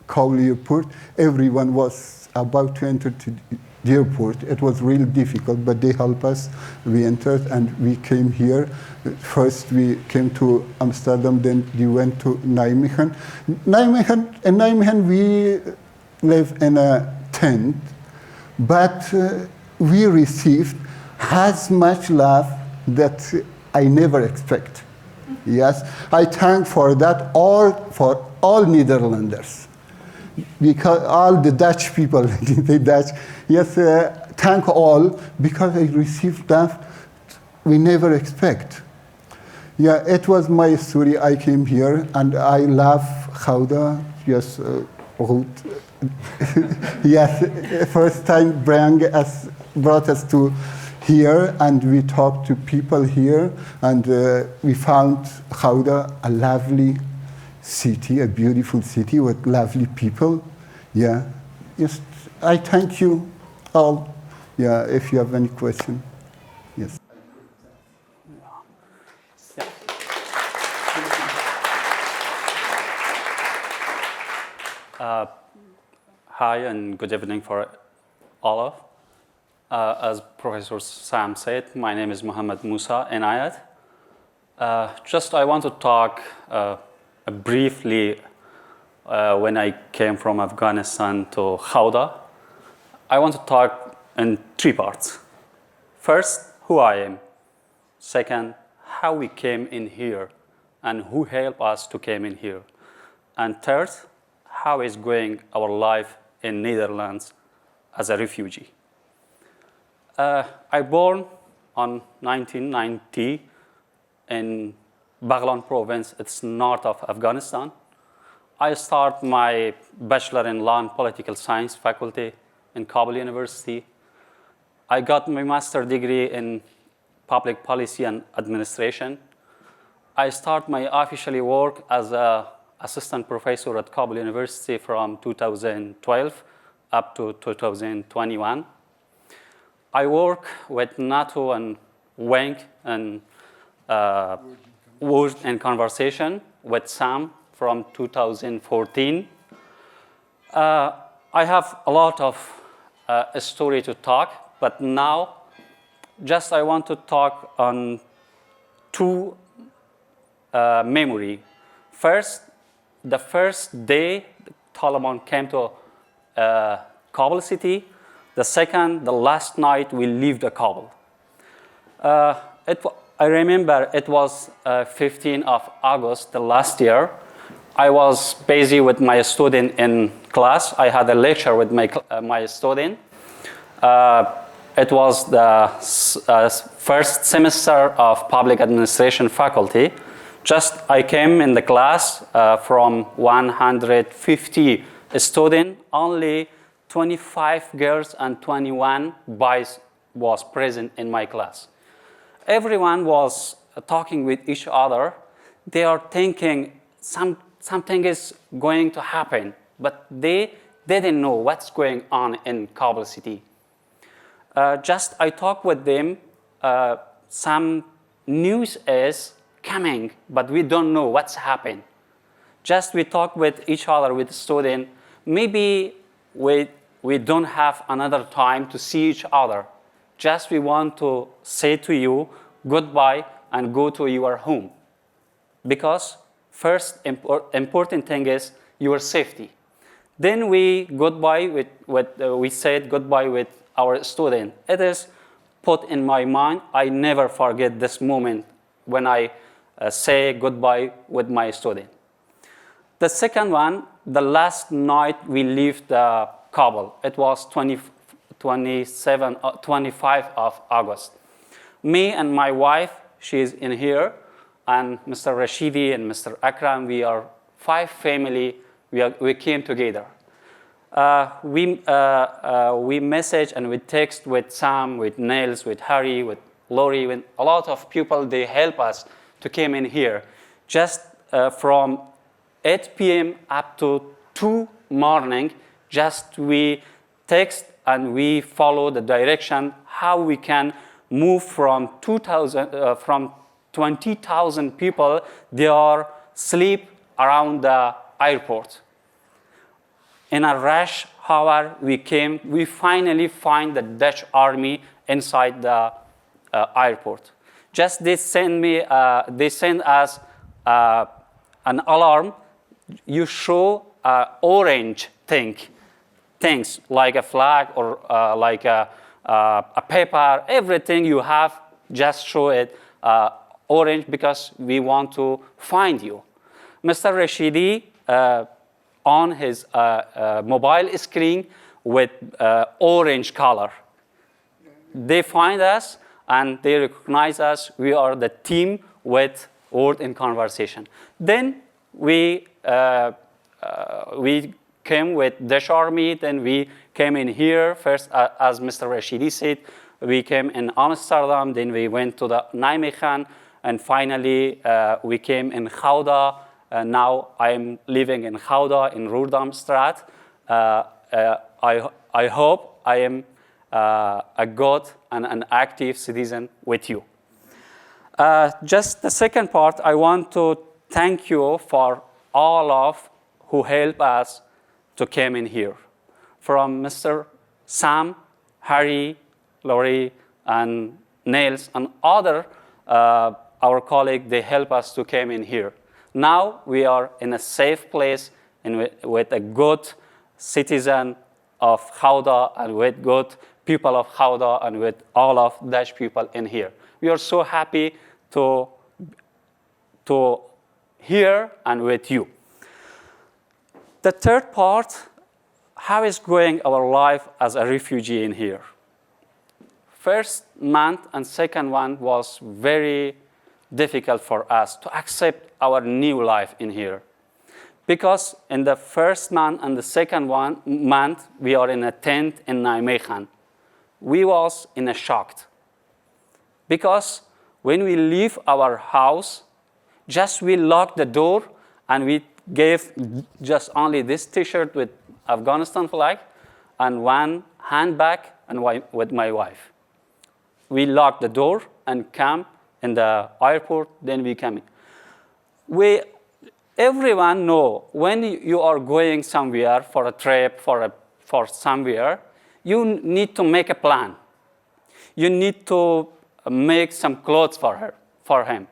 Kabul airport. Everyone was about to enter to the airport. It was really difficult, but they helped us. We entered and we came here. First we came to Amsterdam, then we went to Nijmegen. In Nijmegen we live in a tent, but we received as much love that I never expect. Yes, I thank for that for all Netherlanders, because all the Dutch people, the Dutch, yes, thank all, because I received that we never expect. Yeah, it was my story. I came here and I love Gouda. Yes, yes, first time brought us to here, and we talked to people here, and we found Gouda a lovely city, a beautiful city with lovely people. Yeah, yes, I thank you all. Yeah, if you have any question, yes. Hi and good evening for all of. As Professor Sam said, my name is Mohammed Musa Enayat. Just I want to talk briefly when I came from Afghanistan to Gouda. I want to talk in three parts. First, who I am. Second, how we came in here and who helped us to come in here. And third, how is going our life in Netherlands as a refugee. I born on 1990 in Baghlan province. It's north of Afghanistan. I start my bachelor in law and political science faculty in Kabul University. I got my master degree in public policy and administration. I start my officially work as an assistant professor at Kabul University from 2012 up to 2021. I work with NATO and WENC and Word and Conversation with Sam from 2014. I have a lot of story to talk, but now just I want to talk on two memory. First, the first day the Taliban came to Kabul city. The second, the last night we leave the Kabul. I remember it was 15th of August the last year. I was busy with my student in class. I had a lecture with my student. It was the first semester of public administration faculty. Just I came in the class from 150 students, only 25 girls and 21 boys was present in my class. Everyone was talking with each other. They are thinking something is going to happen, but they didn't know what's going on in Kabul city. Just I talked with them. Some news is coming, but we don't know what's happened. Just we talk with each other, with the student. Maybe we don't have another time to see each other. Just we want to say to you goodbye and go to your home. Because first important thing is your safety. Then we said goodbye with our student. It is put in my mind. I never forget this moment when I say goodbye with my student. The second one, the last night we left Kabul. It was 25 of August. Me and my wife, she is in here, and Mr. Rashidi and Mr. Akram, we are 5 family. We came together. We message and we text with Sam, with Nels, with Harry, with Lori, with a lot of people. They help us to come in here. Just from 8 p.m. up to 2 morning, just we text and we follow the direction how we can move from 20,000 people. They are sleep around the airport. In a rush hour, we finally find the Dutch army inside the airport. Just they send us an alarm. You show orange things like a flag or like a paper, everything you have, just show it orange because we want to find you. Mr. Rashidi on his mobile screen with orange color. They find us and they recognize us. We are the team with Word in Conversation. Then we came with Dutch Army. Then we came in here first, as Mr. Rashidi said. we came in Amsterdam, then we went to the Nijmegen, and finally we came in Gouda. Now I'm living in Gouda in Roerdamstraat. I hope I am a good and an active citizen with you. Just the second part, I want to thank you for all of who helped us to come in here. From Mr. Sam, Harry, Laurie, and Niels, and other our colleagues, they help us to come in here. Now we are in a safe place and with a good citizen of Gouda and with good people of Gouda and with all of Dutch people in here. We are so happy to here and with you. The third part, how is going our life as a refugee in here? First month and second one was very difficult for us to accept our new life in here. Because in the first month and the second month, we are in a tent in Nijmegen. We was in a shock. Because when we leave our house, just we lock the door and we gave just only this t-shirt with Afghanistan flag and one handbag and with my wife. We locked the door and come in the airport, then we come in. Everyone know when you are going somewhere for a trip, for somewhere, you need to make a plan. You need to make some clothes for him.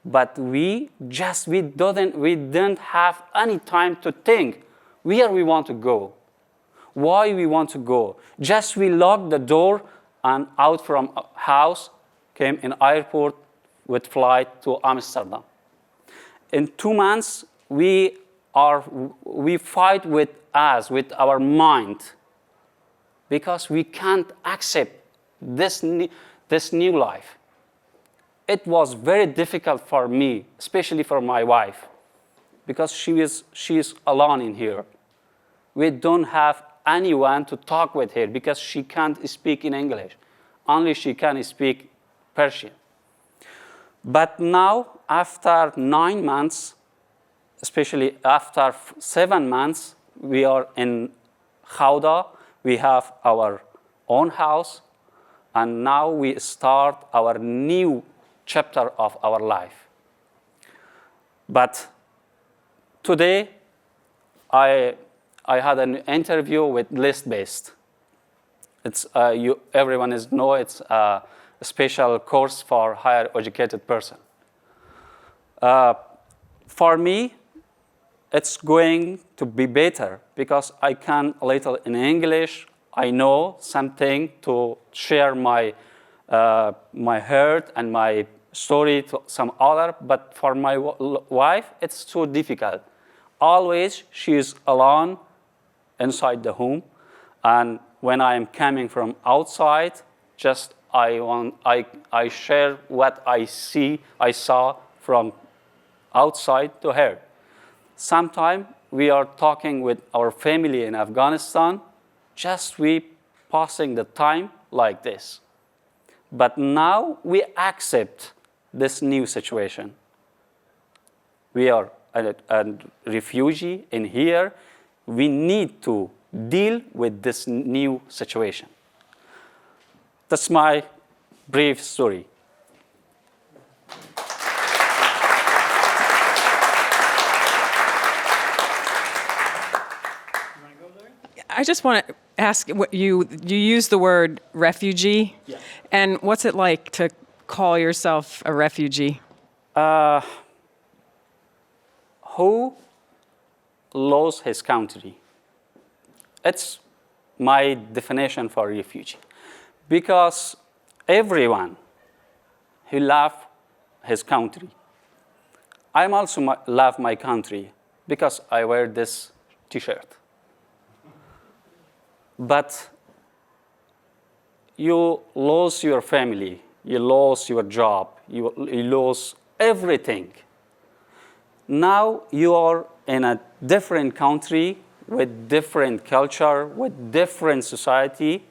But we didn't have any time to think where we want to go, why we want to go. Just we locked the door and out from house, came in airport with flight to Amsterdam. In 2 months, we fight with our mind, because we can't accept this new life. It was very difficult for me, especially for my wife, because she is alone in here. We don't have anyone to talk with her because she can't speak in English. Only she can speak Persian. But now, after 9 months, especially after 7 months, we are in Gouda. We have our own house, and now we start our new chapter of our life. But today, I had an interview with list-based. It's everyone knows it's a special course for higher educated person. For me, it's going to be better because I can a little in English. I know something to share my heart and my story to some other. But for my wife, it's so difficult. Always she is alone inside the home, and when I am coming from outside, just I share what I saw from outside to her. Sometimes we are talking with our family in Afghanistan, just we passing the time like this. But now we accept this new situation. We are a refugee in here. We need to deal with this new situation. That's my brief story. I just want to ask, what you used the word refugee, yeah. And what's it like to call yourself a refugee? Who lost his country? It's my definition for refugee. Because everyone who loves his country, I also love my country because I wear this t-shirt. But you lose your family, you lose your job, you lose everything. Now you are in a different country with different culture, with different society.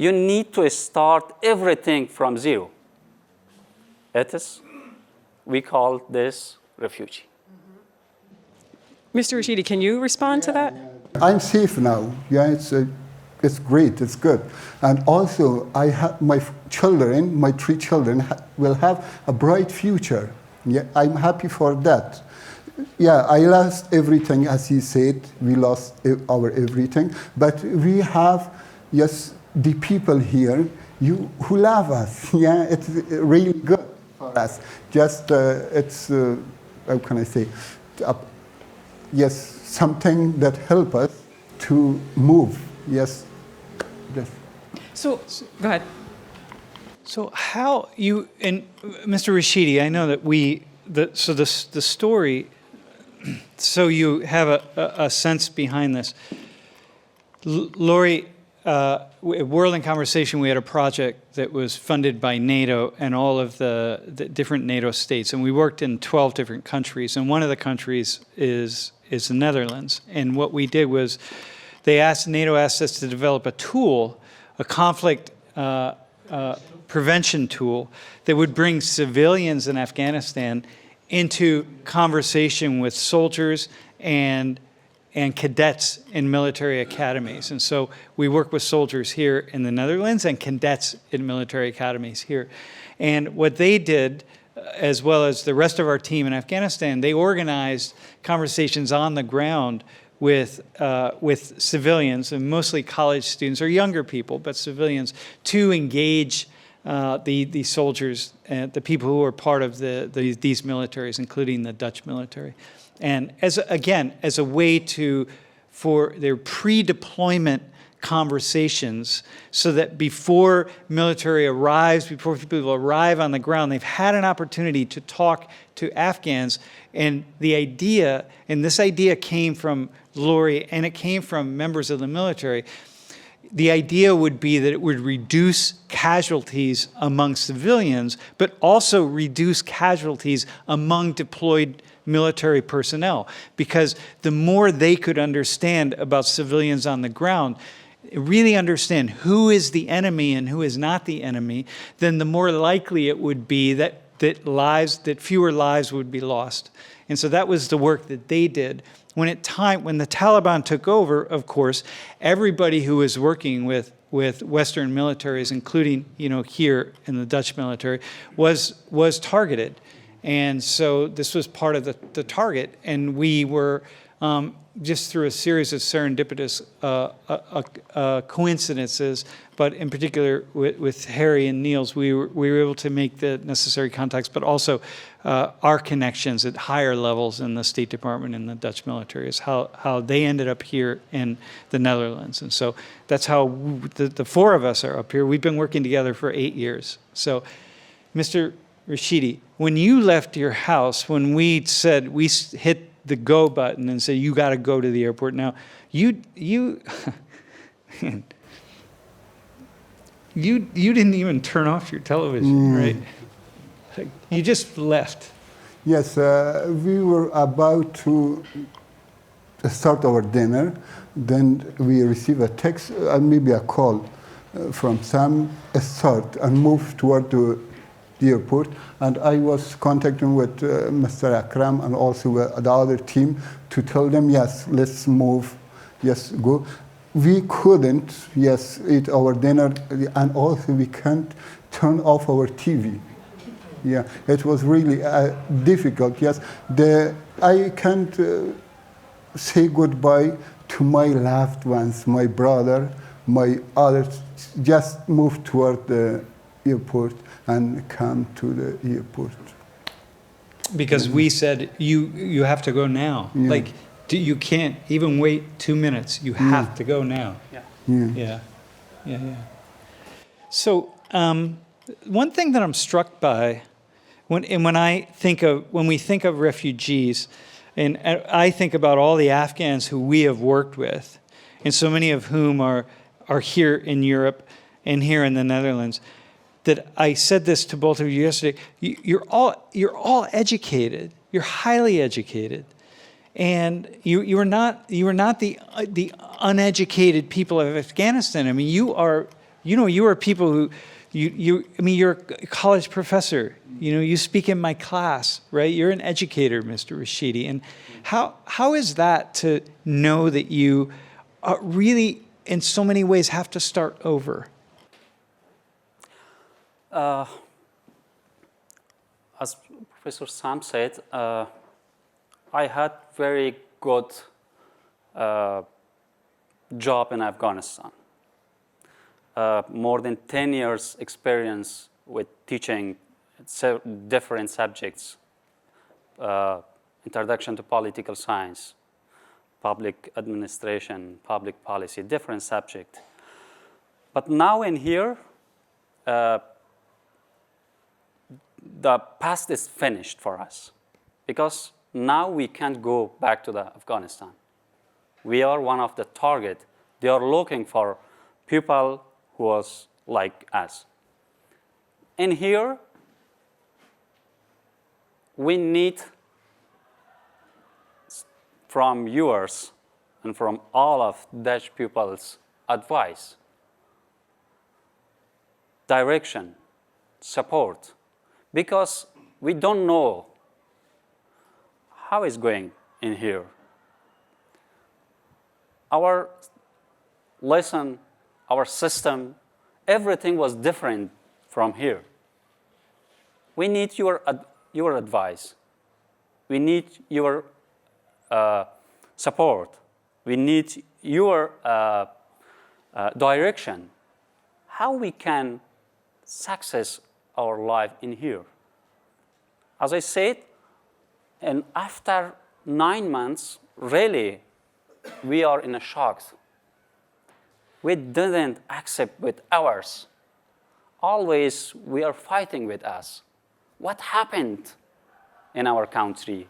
you need to start everything from zero. We call this refugee. Mr. Rashidi, can you respond to that? I'm safe now. Yeah, it's great. It's good. And also, I have my children, my 3 children, will have a bright future. Yeah, I'm happy for that. Yeah, I lost everything, as he said. We lost our everything, but we have, yes, the people here who love us. Yeah, it's really good for us. Just it's how can I say? Yes, something that helps us to move. Yes. So, go ahead. So how you, and Mr. Rashidi, I know that the story, so you have a sense behind this. Lori, at World in Conversation, we had a project that was funded by NATO and all of the different NATO states, and we worked in 12 different countries, and one of the countries is the Netherlands. And what we did was NATO asked us to develop a tool, a conflict prevention tool that would bring civilians in Afghanistan into conversation with soldiers and cadets in military academies. And so we work with soldiers here in the Netherlands and cadets in military academies here. And what they did, as well as the rest of our team in Afghanistan, they organized conversations on the ground with civilians, and mostly college students or younger people, but civilians, to engage the soldiers, the people who are part of these militaries, including the Dutch military. And as a way for their pre-deployment conversations, so that before military arrives, before people arrive on the ground, they've had an opportunity to talk to Afghans. And this idea came from Lori, and it came from members of the military. The idea would be that it would reduce casualties among civilians, but also reduce casualties among deployed military personnel, because the more they could understand about civilians on the ground, really understand who is the enemy and who is not the enemy, then the more likely it would be that fewer lives would be lost. And so that was the work that they did. When the Taliban took over, of course, everybody who was working with Western militaries, including here in the Dutch military, was targeted. And so this was part of the target, and we were just through a series of serendipitous coincidences, but in particular with Harry and Niels, we were able to make the necessary contacts, but also our connections at higher levels in the State Department and the Dutch military is how they ended up here in the Netherlands. And so that's how the 4 of us are up here. We've been working together for 8 years. So, Mr. Rashidi, when you left your house, when we said, we hit the go button and said, you got to go to the airport now, you didn't even turn off your television, right? You just left. Yes, we were about to start our dinner. Then we received a text, maybe a call from Sam, start and move toward the airport. And I was contacting with Mr. Akram and also with the other team to tell them, yes, let's move, yes, go. We couldn't, yes, eat our dinner, and also we can't turn off our TV. Yeah, it was really difficult, yes. I can't say goodbye to my loved ones, my brother, my others, just moved toward the airport and come to the airport. Because we said, you have to go now. Yeah. Like, you can't even wait 2 minutes. You have to go now. Yeah. So one thing that I'm struck by when we think of refugees, and I think about all the Afghans who we have worked with, and so many of whom are here in Europe and here in the Netherlands, that I said this to both of you yesterday. You're all educated. You're highly educated, and you are not the uneducated people of Afghanistan. I mean, you are You are people who, you're a college professor. You speak in my class, right? You're an educator, Mr. Rashidi. And how is that to know that you really, in so many ways, have to start over? As Professor Sam said, I had very good job in Afghanistan. More than 10 years experience with teaching different subjects, introduction to political science, public administration, public policy, different subject. But now in here, the past is finished for us because now we can't go back to Afghanistan. We are one of the target. They are looking for people who was like us. And here, we need from yours and from all of Dutch people's advice, direction, support, because we don't know how it's going in here. Our lesson, our system, everything was different from here. We need your advice. We need your support. We need your direction. How we can success our life in here. As I said, and after 9 months, really, we are in a shock. We didn't accept with ours. Always we are fighting with us. What happened in our country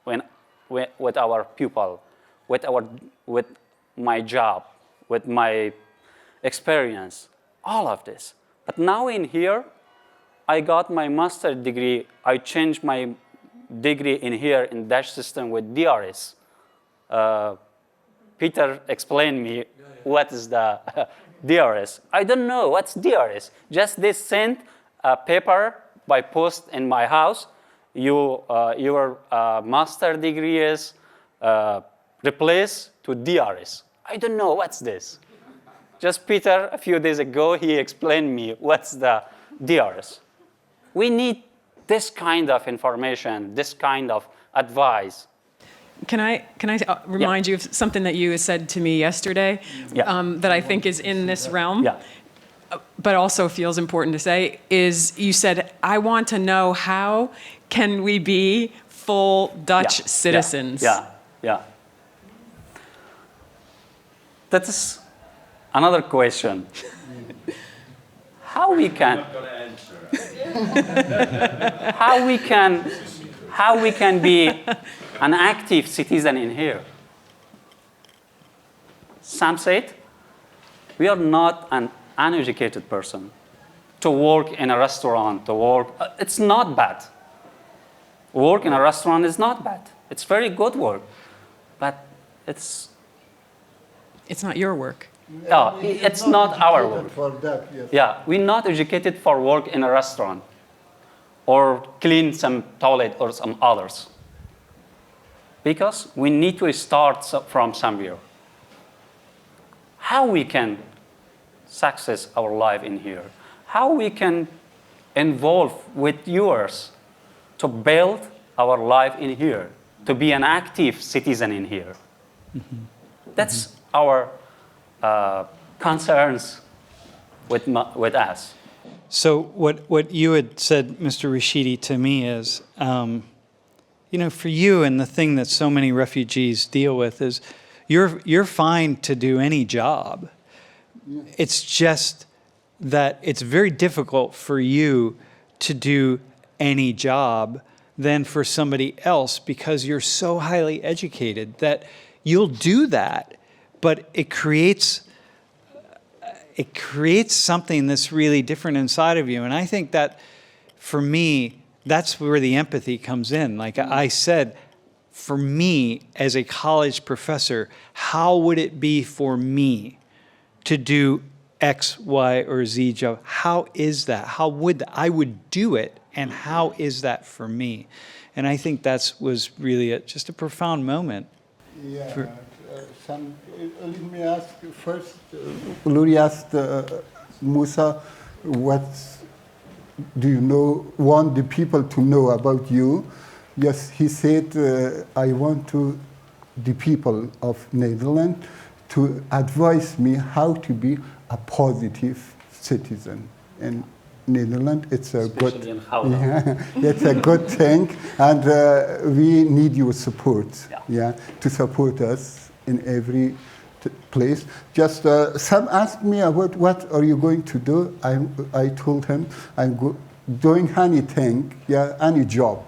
with our people, with my job, with my experience, all of this. But now in here, I got my master's degree. I changed my degree in here in Dutch system with DRS. Peter explained me what is the DRS. I don't know what's DRS. Just they sent a paper by post in my house. Your master degree is replaced to DRS. I don't know what's this. Just Peter, a few days ago, he explained me what's the DRS. We need this kind of information, this kind of advice. Can I remind you of something that you said to me yesterday that I think is in this realm, but also feels important to say, is you said, I want to know how can we be full Dutch citizens? Yeah. That is another question. How we can... how we can be an active citizen in here? Sam said, we are not an uneducated person. To work in a restaurant, it's not bad. Work in a restaurant is not bad. It's very good work, but it's not your work. It's not our work. For that, yes. Yeah, we're not educated for work in a restaurant or clean some toilet or some others. Because we need to start from somewhere. How we can success our life in here? How we can involve with yours to build our life in here, to be an active citizen in here? Mm-hmm. That's our concerns with us. So what you had said, Mr. Rashidi, to me is, for you and the thing that so many refugees deal with is you're fine to do any job. Yeah. It's just that it's very difficult for you to do any job than for somebody else because you're so highly educated that you'll do that, but it creates something that's really different inside of you. And I think that, for me, that's where the empathy comes in. Like I said, for me, as a college professor, how would it be for me to do X, Y, or Z job. How is that? How would I would do it, and how is that for me? And I think was really just a profound moment. Yeah. Let me ask first. Luri asked Musa, what do you want the people to know about you? Yes, he said, I want the people of Netherlands to advise me how to be a positive citizen. In Netherlands, it's a it's a good thing, and we need your support. To support us in every place. Just some asked me about what are you going to do. I told him I'm doing anything, any job.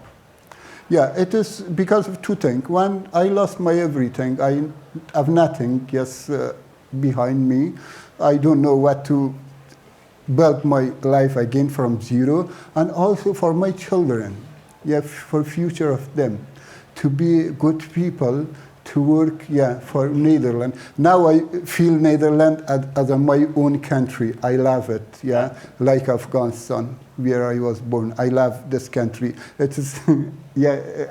Yeah, it is because of two things. One, I lost my everything. I have nothing behind me. I don't know what to build my life again from zero. And also for my children, for future of them, to be good people, to work, for Netherlands. Now I feel Netherlands as my own country. I love it, like Afghanistan, where I was born. I love this country. It is,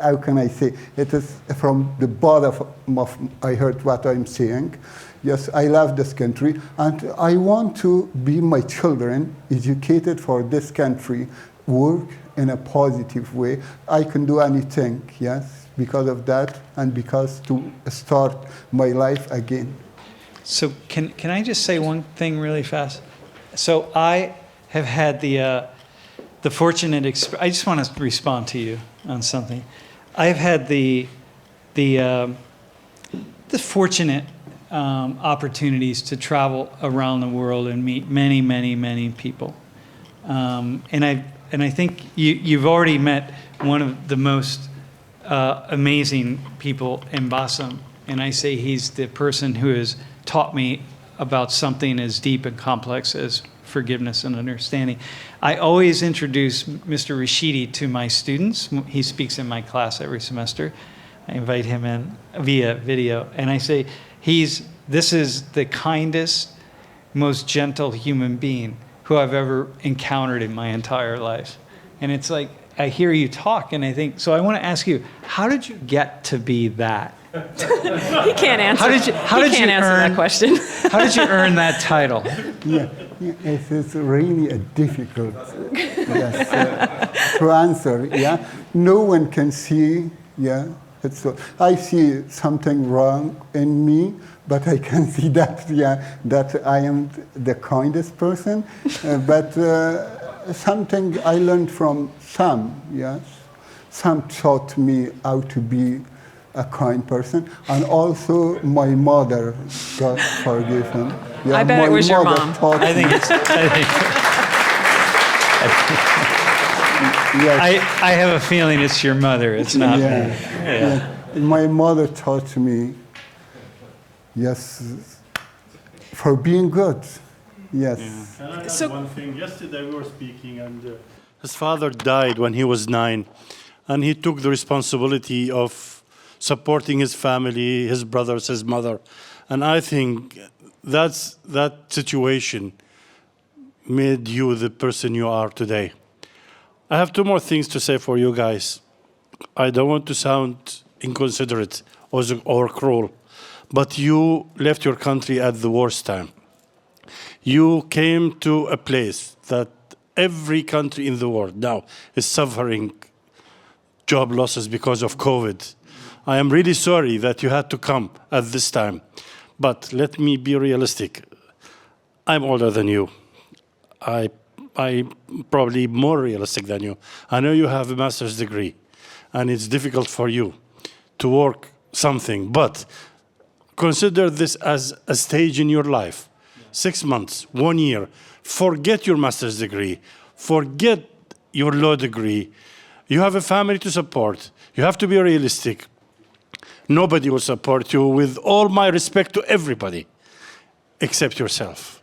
how can I say? It is from the bottom of I heard what I'm saying. Yes, I love this country, and I want to be my children educated for this country, work in a positive way. I can do anything, because of that, and because to start my life again. So can I just say one thing really fast? So I have had the fortunate experience. I just want to respond to you on something. I've had the fortunate opportunities to travel around the world and meet many, many, many people, and I think you've already met one of the most amazing people in Bassem, and I say he's the person who has taught me about something as deep and complex as forgiveness and understanding. I always introduce Mr. Rashidi to my students. He speaks in my class every semester. I invite him in via video, and I say, this is the kindest, most gentle human being who I've ever encountered in my entire life. And it's like, I hear you talk, and I think, so I want to ask you, how did you get to be that? He can't answer. How did you answer that question? How did you earn that title? It is really difficult to answer. No one can see. I see something wrong in me, but I can see that that I am the kindest person. But something I learned from Sam. Sam taught me how to be a kind person, and also my mother, God forgive him. I bet it was your mom. I think it's. I have a feeling it's your mother. It's not me. My mother taught me, for being good. Yes. And I add one thing. Yesterday we were speaking, and his father died when he was 9, and he took the responsibility of supporting his family, his brothers, his mother. And I think that situation made you the person you are today. I have two more things to say for you guys. I don't want to sound inconsiderate or cruel, but you left your country at the worst time. You came to a place that every country in the world now is suffering job losses because of COVID. I am really sorry that you had to come at this time, but let me be realistic. I'm older than you. I'm probably more realistic than you. I know you have a master's degree, and it's difficult for you to work something, but consider this as a stage in your life. 6 months, 1 year. Forget your master's degree. Forget your law degree. You have a family to support. You have to be realistic. Nobody will support you, with all my respect to everybody, except yourself.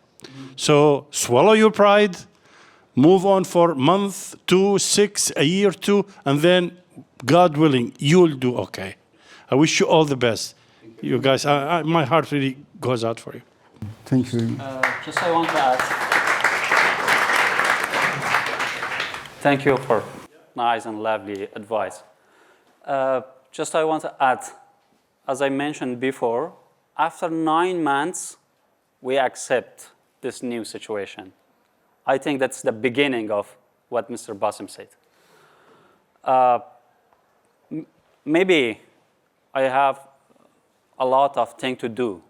So swallow your pride, move on for a month, 2, 6, a year, 2, and then, God willing, you'll do okay. I wish you all the best. You guys, my heart really goes out for you. Thank you. Just I want to add. Thank you for nice and lovely advice. Just I want to add, as I mentioned before, after 9 months, we accept this new situation. I think that's the beginning of what Mr. Bassem said. Maybe I have a lot of things to do.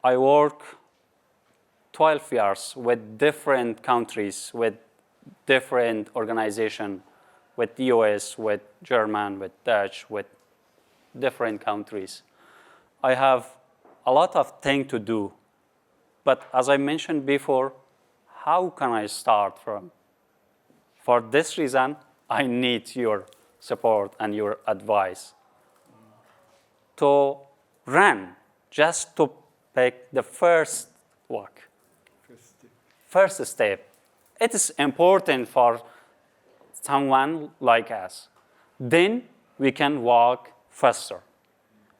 I work 12 years with different countries, with different organizations, with US, with German, with Dutch, with different countries. I have a lot of things to do. But as I mentioned before, how can I start from? For this reason, I need your support and your advice to run, just to take the first walk, first step. It is important for someone like us. Then we can walk faster.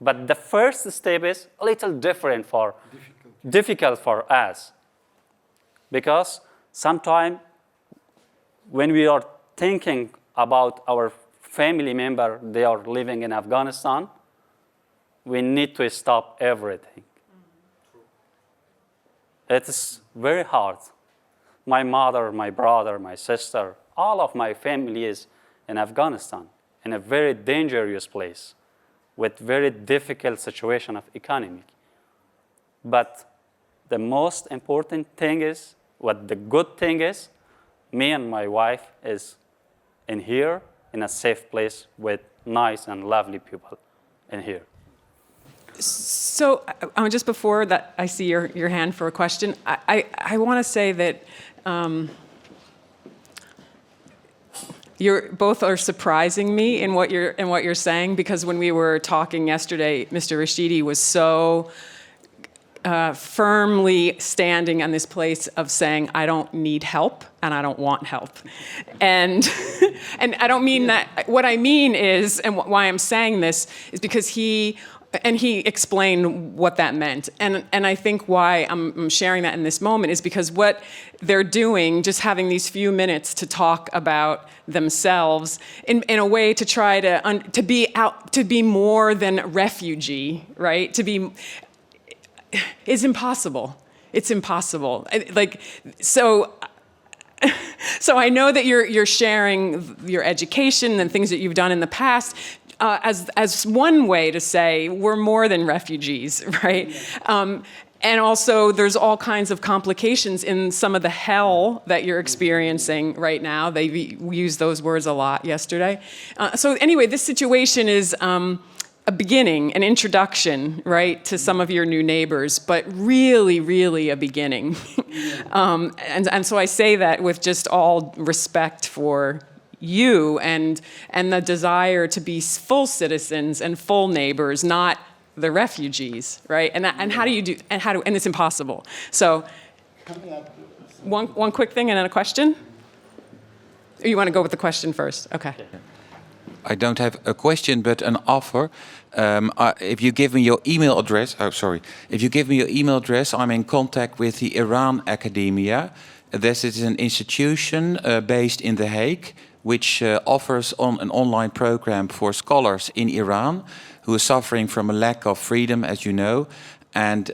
But the first step is a little difficult for us. Because sometimes when we are thinking about our family member, they are living in Afghanistan, we need to stop everything. It is very hard. My mother, my brother, my sister, all of my family is in Afghanistan, in a very dangerous place, with very difficult situation of economy. But the most important thing is, what the good thing is, me and my wife is in here, in a safe place with nice and lovely people in here. So just before that, I see your hand for a question. I want to say that you both are surprising me in what you're saying, because when we were talking yesterday, Mr. Rashidi was so firmly standing on this place of saying, I don't need help and I don't want help. And I don't mean that. What I mean is, and why I'm saying this, is because he explained what that meant. And I think why I'm sharing that in this moment is because what they're doing, just having these few minutes to talk about themselves in a way to try to be more than refugee, right? Is impossible. It's impossible. So I know that you're sharing your education and things that you've done in the past as one way to say we're more than refugees, right? And also there's all kinds of complications in some of the hell that you're experiencing right now. We used those words a lot yesterday. So anyway, this situation is a beginning, an introduction, right, to some of your new neighbors, but really, really a beginning. And so I say that with just all respect for you and the desire to be full citizens and full neighbors, not the refugees, right? And how do you do? And it's impossible. So, one quick thing and then a question. Or you want to go with the question first? Okay. I don't have a question, but an offer. If you give me your email address, If you give me your email address, I'm in contact with the Iran Academia. This is an institution based in The Hague, which offers an online program for scholars in Iran who are suffering from a lack of freedom, as you know. And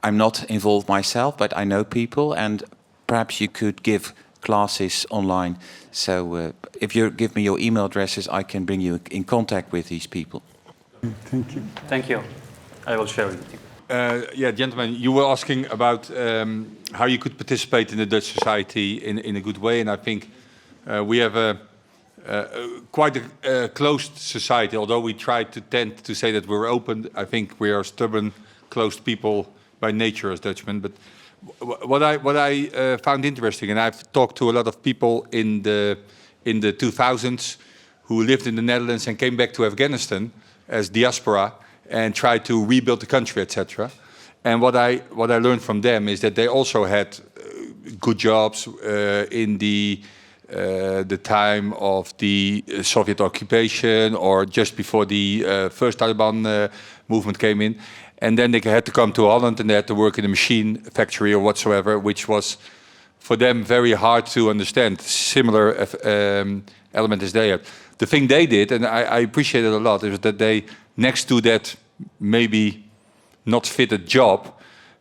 I'm not involved myself, but I know people, and perhaps you could give classes online. So if you give me your email addresses, I can bring you in contact with these people. Thank you. Thank you. I will share it with you. Yeah, gentlemen, you were asking about how you could participate in the Dutch society in a good way, and I think we have quite a closed society. Although we try to tend to say that we're open, I think we are stubborn, closed people by nature as Dutchmen. But what I found interesting, and I've talked to a lot of people in the 2000s who lived in the Netherlands and came back to Afghanistan as diaspora and tried to rebuild the country, etc. And what I learned from them is that they also had good jobs in the time of the Soviet occupation or just before the first Taliban movement came in. And then they had to come to Holland and they had to work in a machine factory or whatsoever, which was for them very hard to understand. Similar element as they had. The thing they did, and I appreciate it a lot, is that they, next to that maybe not fitted job,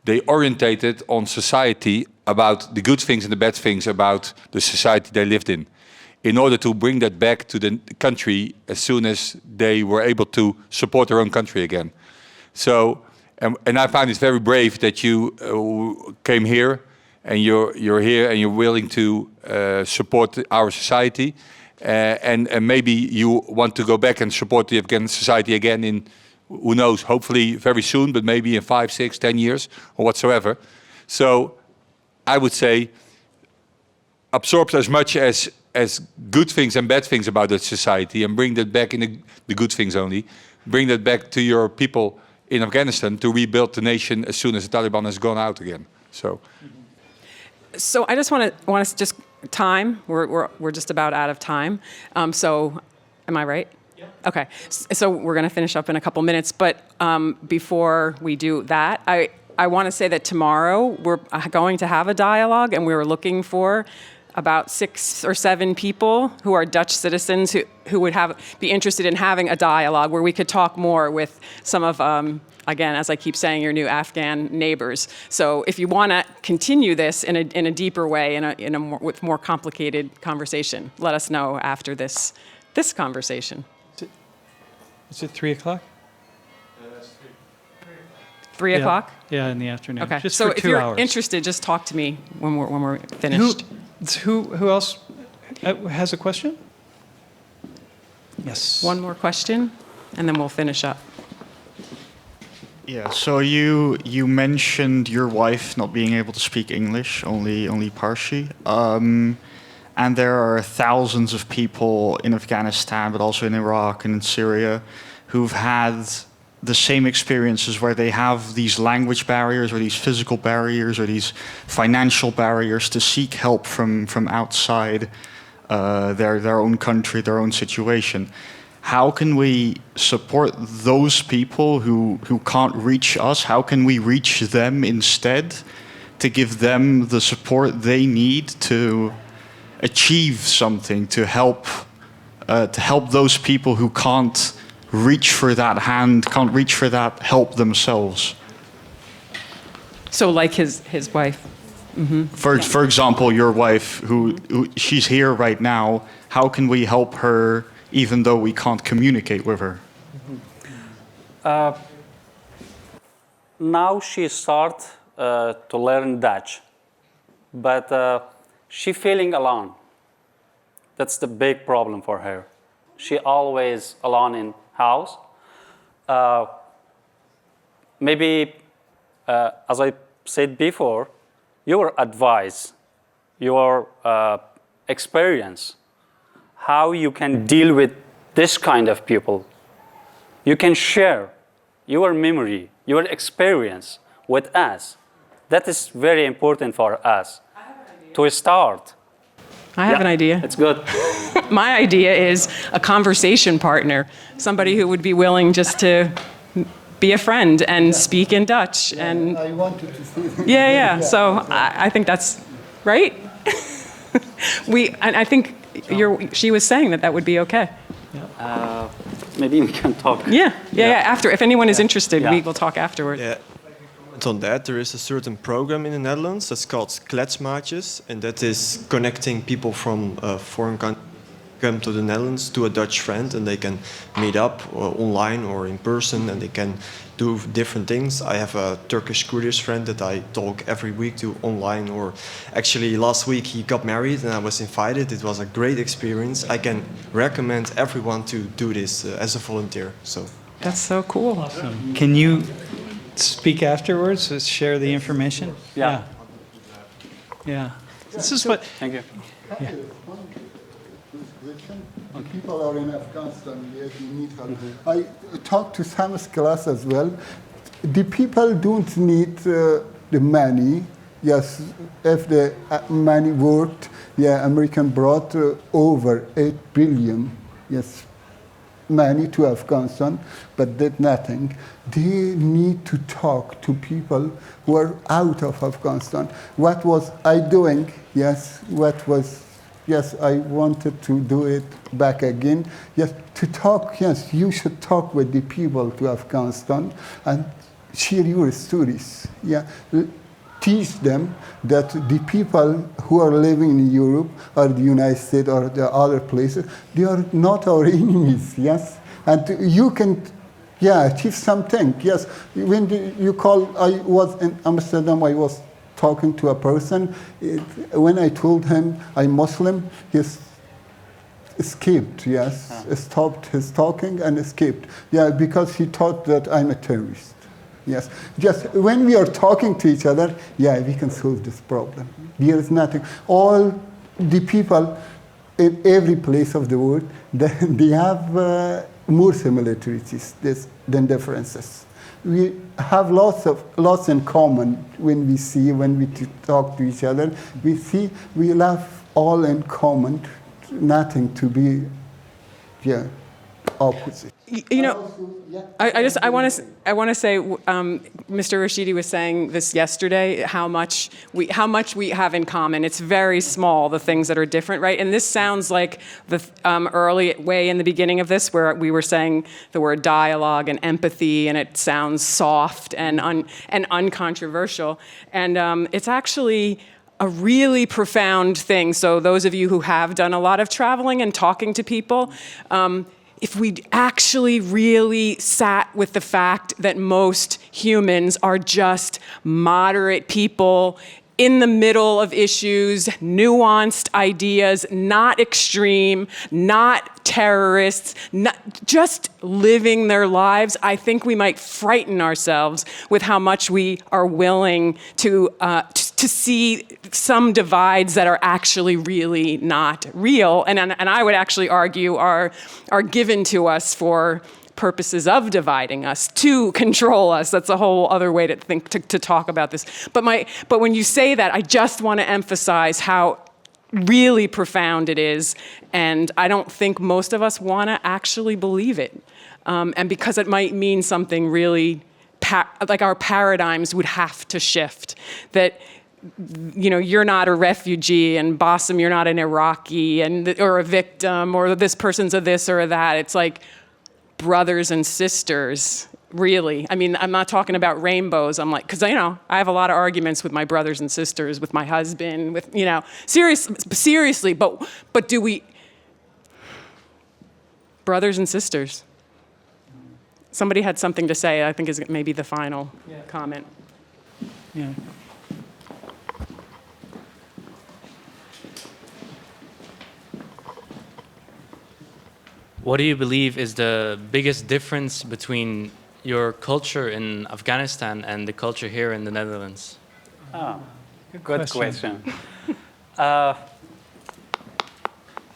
they orientated on society about the good things and the bad things about the society they lived in order to bring that back to the country as soon as they were able to support their own country again. So, and I find it very brave that you came here and you're here and you're willing to support our society. And maybe you want to go back and support the Afghan society again in, who knows, hopefully very soon, but maybe in 5, 6, 10 years or whatsoever. So I would say absorb as much as good things and bad things about that society and bring that back in the good things only. Bring that back to your people in Afghanistan to rebuild the nation as soon as the Taliban has gone out again. So I just want to just time. We're just about out of time. So am I right? Yeah. Okay. So we're going to finish up in a couple minutes. But before we do that, I want to say that tomorrow we're going to have a dialogue, and we're looking for about 6 or 7 people who are Dutch citizens who would be interested in having a dialogue where we could talk more with some of, again, as I keep saying, your new Afghan neighbors. So if you want to continue this in a deeper way, with more complicated conversation, let us know after this conversation. Is it 3 o'clock? 3 o'clock? Yeah, in the afternoon. Okay. Just so for 2 if you're hours. interested, just talk to me when we're finished. Who else has a question? Yes. One more question, and then we'll finish up. Yeah. So you mentioned your wife not being able to speak English, only Parsi. And there are thousands of people in Afghanistan, but also in Iraq and in Syria, who've had the same experiences where they have these language barriers or these physical barriers or these financial barriers to seek help from outside their own country, their own situation. How can we support those people who can't reach us? How can we reach them instead to give them the support they need to achieve something, to help those people who can't reach for that hand, can't reach for that help themselves? So like his wife. Mm-hmm. For example, your wife, who she's here right now, how can we help her even though we can't communicate with her? Now she start to learn Dutch, but she feeling alone. That's the big problem for her. She always alone in house. Maybe, as I said before, your advice, your experience, how you can deal with this kind of people. You can share your memory, your experience with us. That is very important for us to start. I have an idea. It's good. My idea is a conversation partner, somebody who would be willing just to be a friend and speak in Dutch. And I wanted to see that. Yeah. So I think that's right. I think she was saying that would be okay. Maybe we can talk. Yeah. After, if anyone is interested, we will talk afterward. Yeah. On that, there is a certain program in the Netherlands that's called Kletsmaatjes, and that is connecting people from foreign countries come to the Netherlands to a Dutch friend, and they can meet up online or in person, and they can do different things. I have a Turkish Kurdish friend that I talk every week to online, or actually last week he got married and I was invited. It was a great experience. I can recommend everyone to do this as a volunteer. So that's so cool. Awesome. Can you speak afterwards? Share the information? Yeah. This is what. Thank you. Yeah. People are in Afghanistan, yes, you need help. I talked to Sam's class as well. The people don't need the money. Yes, if the money worked, American brought over 8 billion, yes, money to Afghanistan, but did nothing. They need to talk to people who are out of Afghanistan. What was I doing? Yes, yes, I wanted to do it back again. Yes, to talk, yes, you should talk with the people to Afghanistan and share your stories. Yeah. Teach them that the people who are living in Europe or the United States or the other places, they are not our enemies, yes? And you can, achieve something, yes. When you call, I was in Amsterdam, I was talking to a person. When I told him I'm Muslim, he escaped, yes? Stopped his talking and escaped. Yeah, because he thought that I'm a terrorist. Yes, just when we are talking to each other, we can solve this problem. There is nothing. All the people in every place of the world, they have more similarities than differences. We have lots in common when we talk to each other. We have all in common, nothing to be, opposite. You know, I want to say, Mr. Rashidi was saying this yesterday, how much we have in common. It's very small, the things that are different, right? And this sounds like the early way in the beginning of this, where we were saying the word dialogue and empathy, and it sounds soft and uncontroversial. And it's actually a really profound thing. So those of you who have done a lot of traveling and talking to people, if we actually really sat with the fact that most humans are just moderate people in the middle of issues, nuanced ideas, not extreme, not terrorists, just living their lives, I think we might frighten ourselves with how much we are willing to see some divides that are actually really not real, and I would actually argue are given to us for purposes of dividing us, to control us. That's a whole other way to think, to talk about this. But when you say that, I just want to emphasize how really profound it is, and I don't think most of us want to actually believe it. And because it might mean something really, like our paradigms would have to shift. That, you know, you're not a refugee, and Bassem, you're not an Iraqi, or a victim, or this person's a this or a that. It's like brothers and sisters, really. I mean, I'm not talking about rainbows. I'm like, because, I have a lot of arguments with my brothers and sisters, with my husband, with, seriously, but do we, brothers and sisters? Somebody had something to say, I think is maybe the final comment. Yeah. What do you believe is the biggest difference between your culture in Afghanistan and the culture here in the Netherlands? Oh, good question. I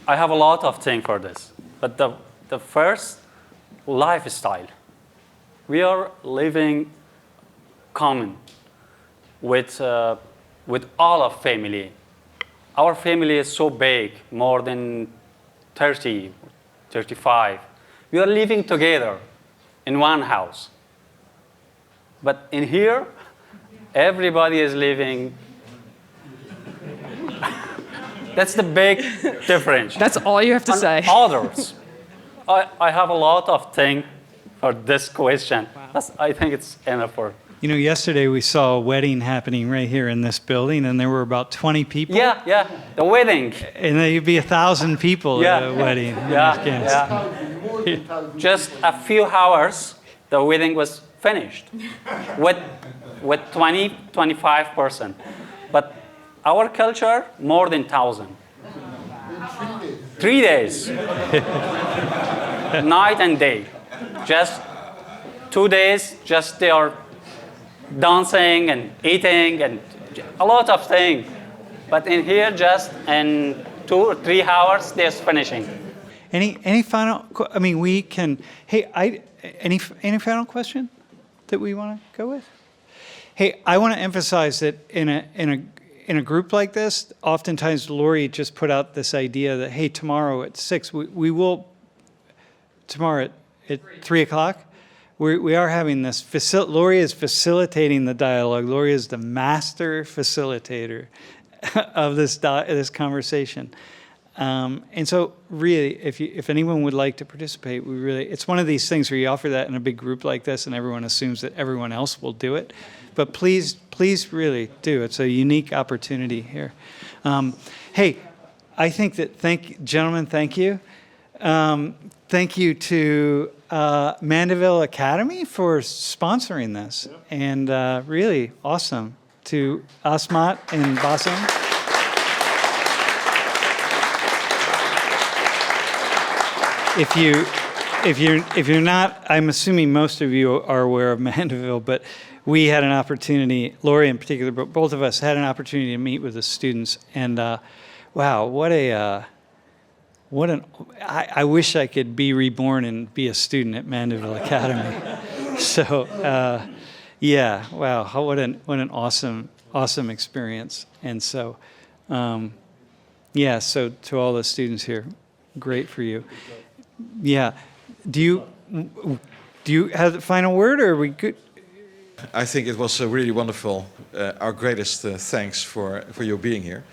have a lot of things for this, but the first, lifestyle. We are living common with all of family. Our family is so big, more than 30, 35. We are living together in one house. But in here, everybody is living. That's the big difference. That's all you have to say. Others. I have a lot of things for this question. Wow. I think it's enough for. Yesterday we saw a wedding happening right here in this building, and there were about 20 people. Yeah, the wedding. And there'd be 1,000 people at a wedding. Yeah. Just a few hours, the wedding was finished with 20-25%. But our culture, more than 1,000. 3 days. Night and day. Just 2 days, just they are dancing and eating and a lot of things. But in here, just in 2 or 3 hours, they're finishing. Any final? We can. Hey, any final question that we want to go with? Hey, I want to emphasize that in a group like this, oftentimes Lori just put out this idea that, hey, tomorrow at 6 we will tomorrow at 3 o'clock. We are having this. Lori is facilitating the dialogue. Lori is the master facilitator of this conversation. And so, really, if anyone would like to participate, it's one of these things where you offer that in a big group like this, and everyone assumes that everyone else will do it. But please, really do. It's a unique opportunity here. Hey, I think that gentlemen, thank you. Thank you to Mandeville Academy for sponsoring this, and really awesome to Asmat and Bassem. If you're not, I'm assuming most of you are aware of Mandeville, but we had an opportunity, Lori in particular, but both of us had an opportunity to meet with the students, and wow, I wish I could be reborn and be a student at Mandeville Academy. So, yeah, wow, what an awesome experience. And so, yeah, so to all the students here, great for you. Yeah, do you have the final word, or are we good? I think it was really wonderful. Our greatest thanks for your being here.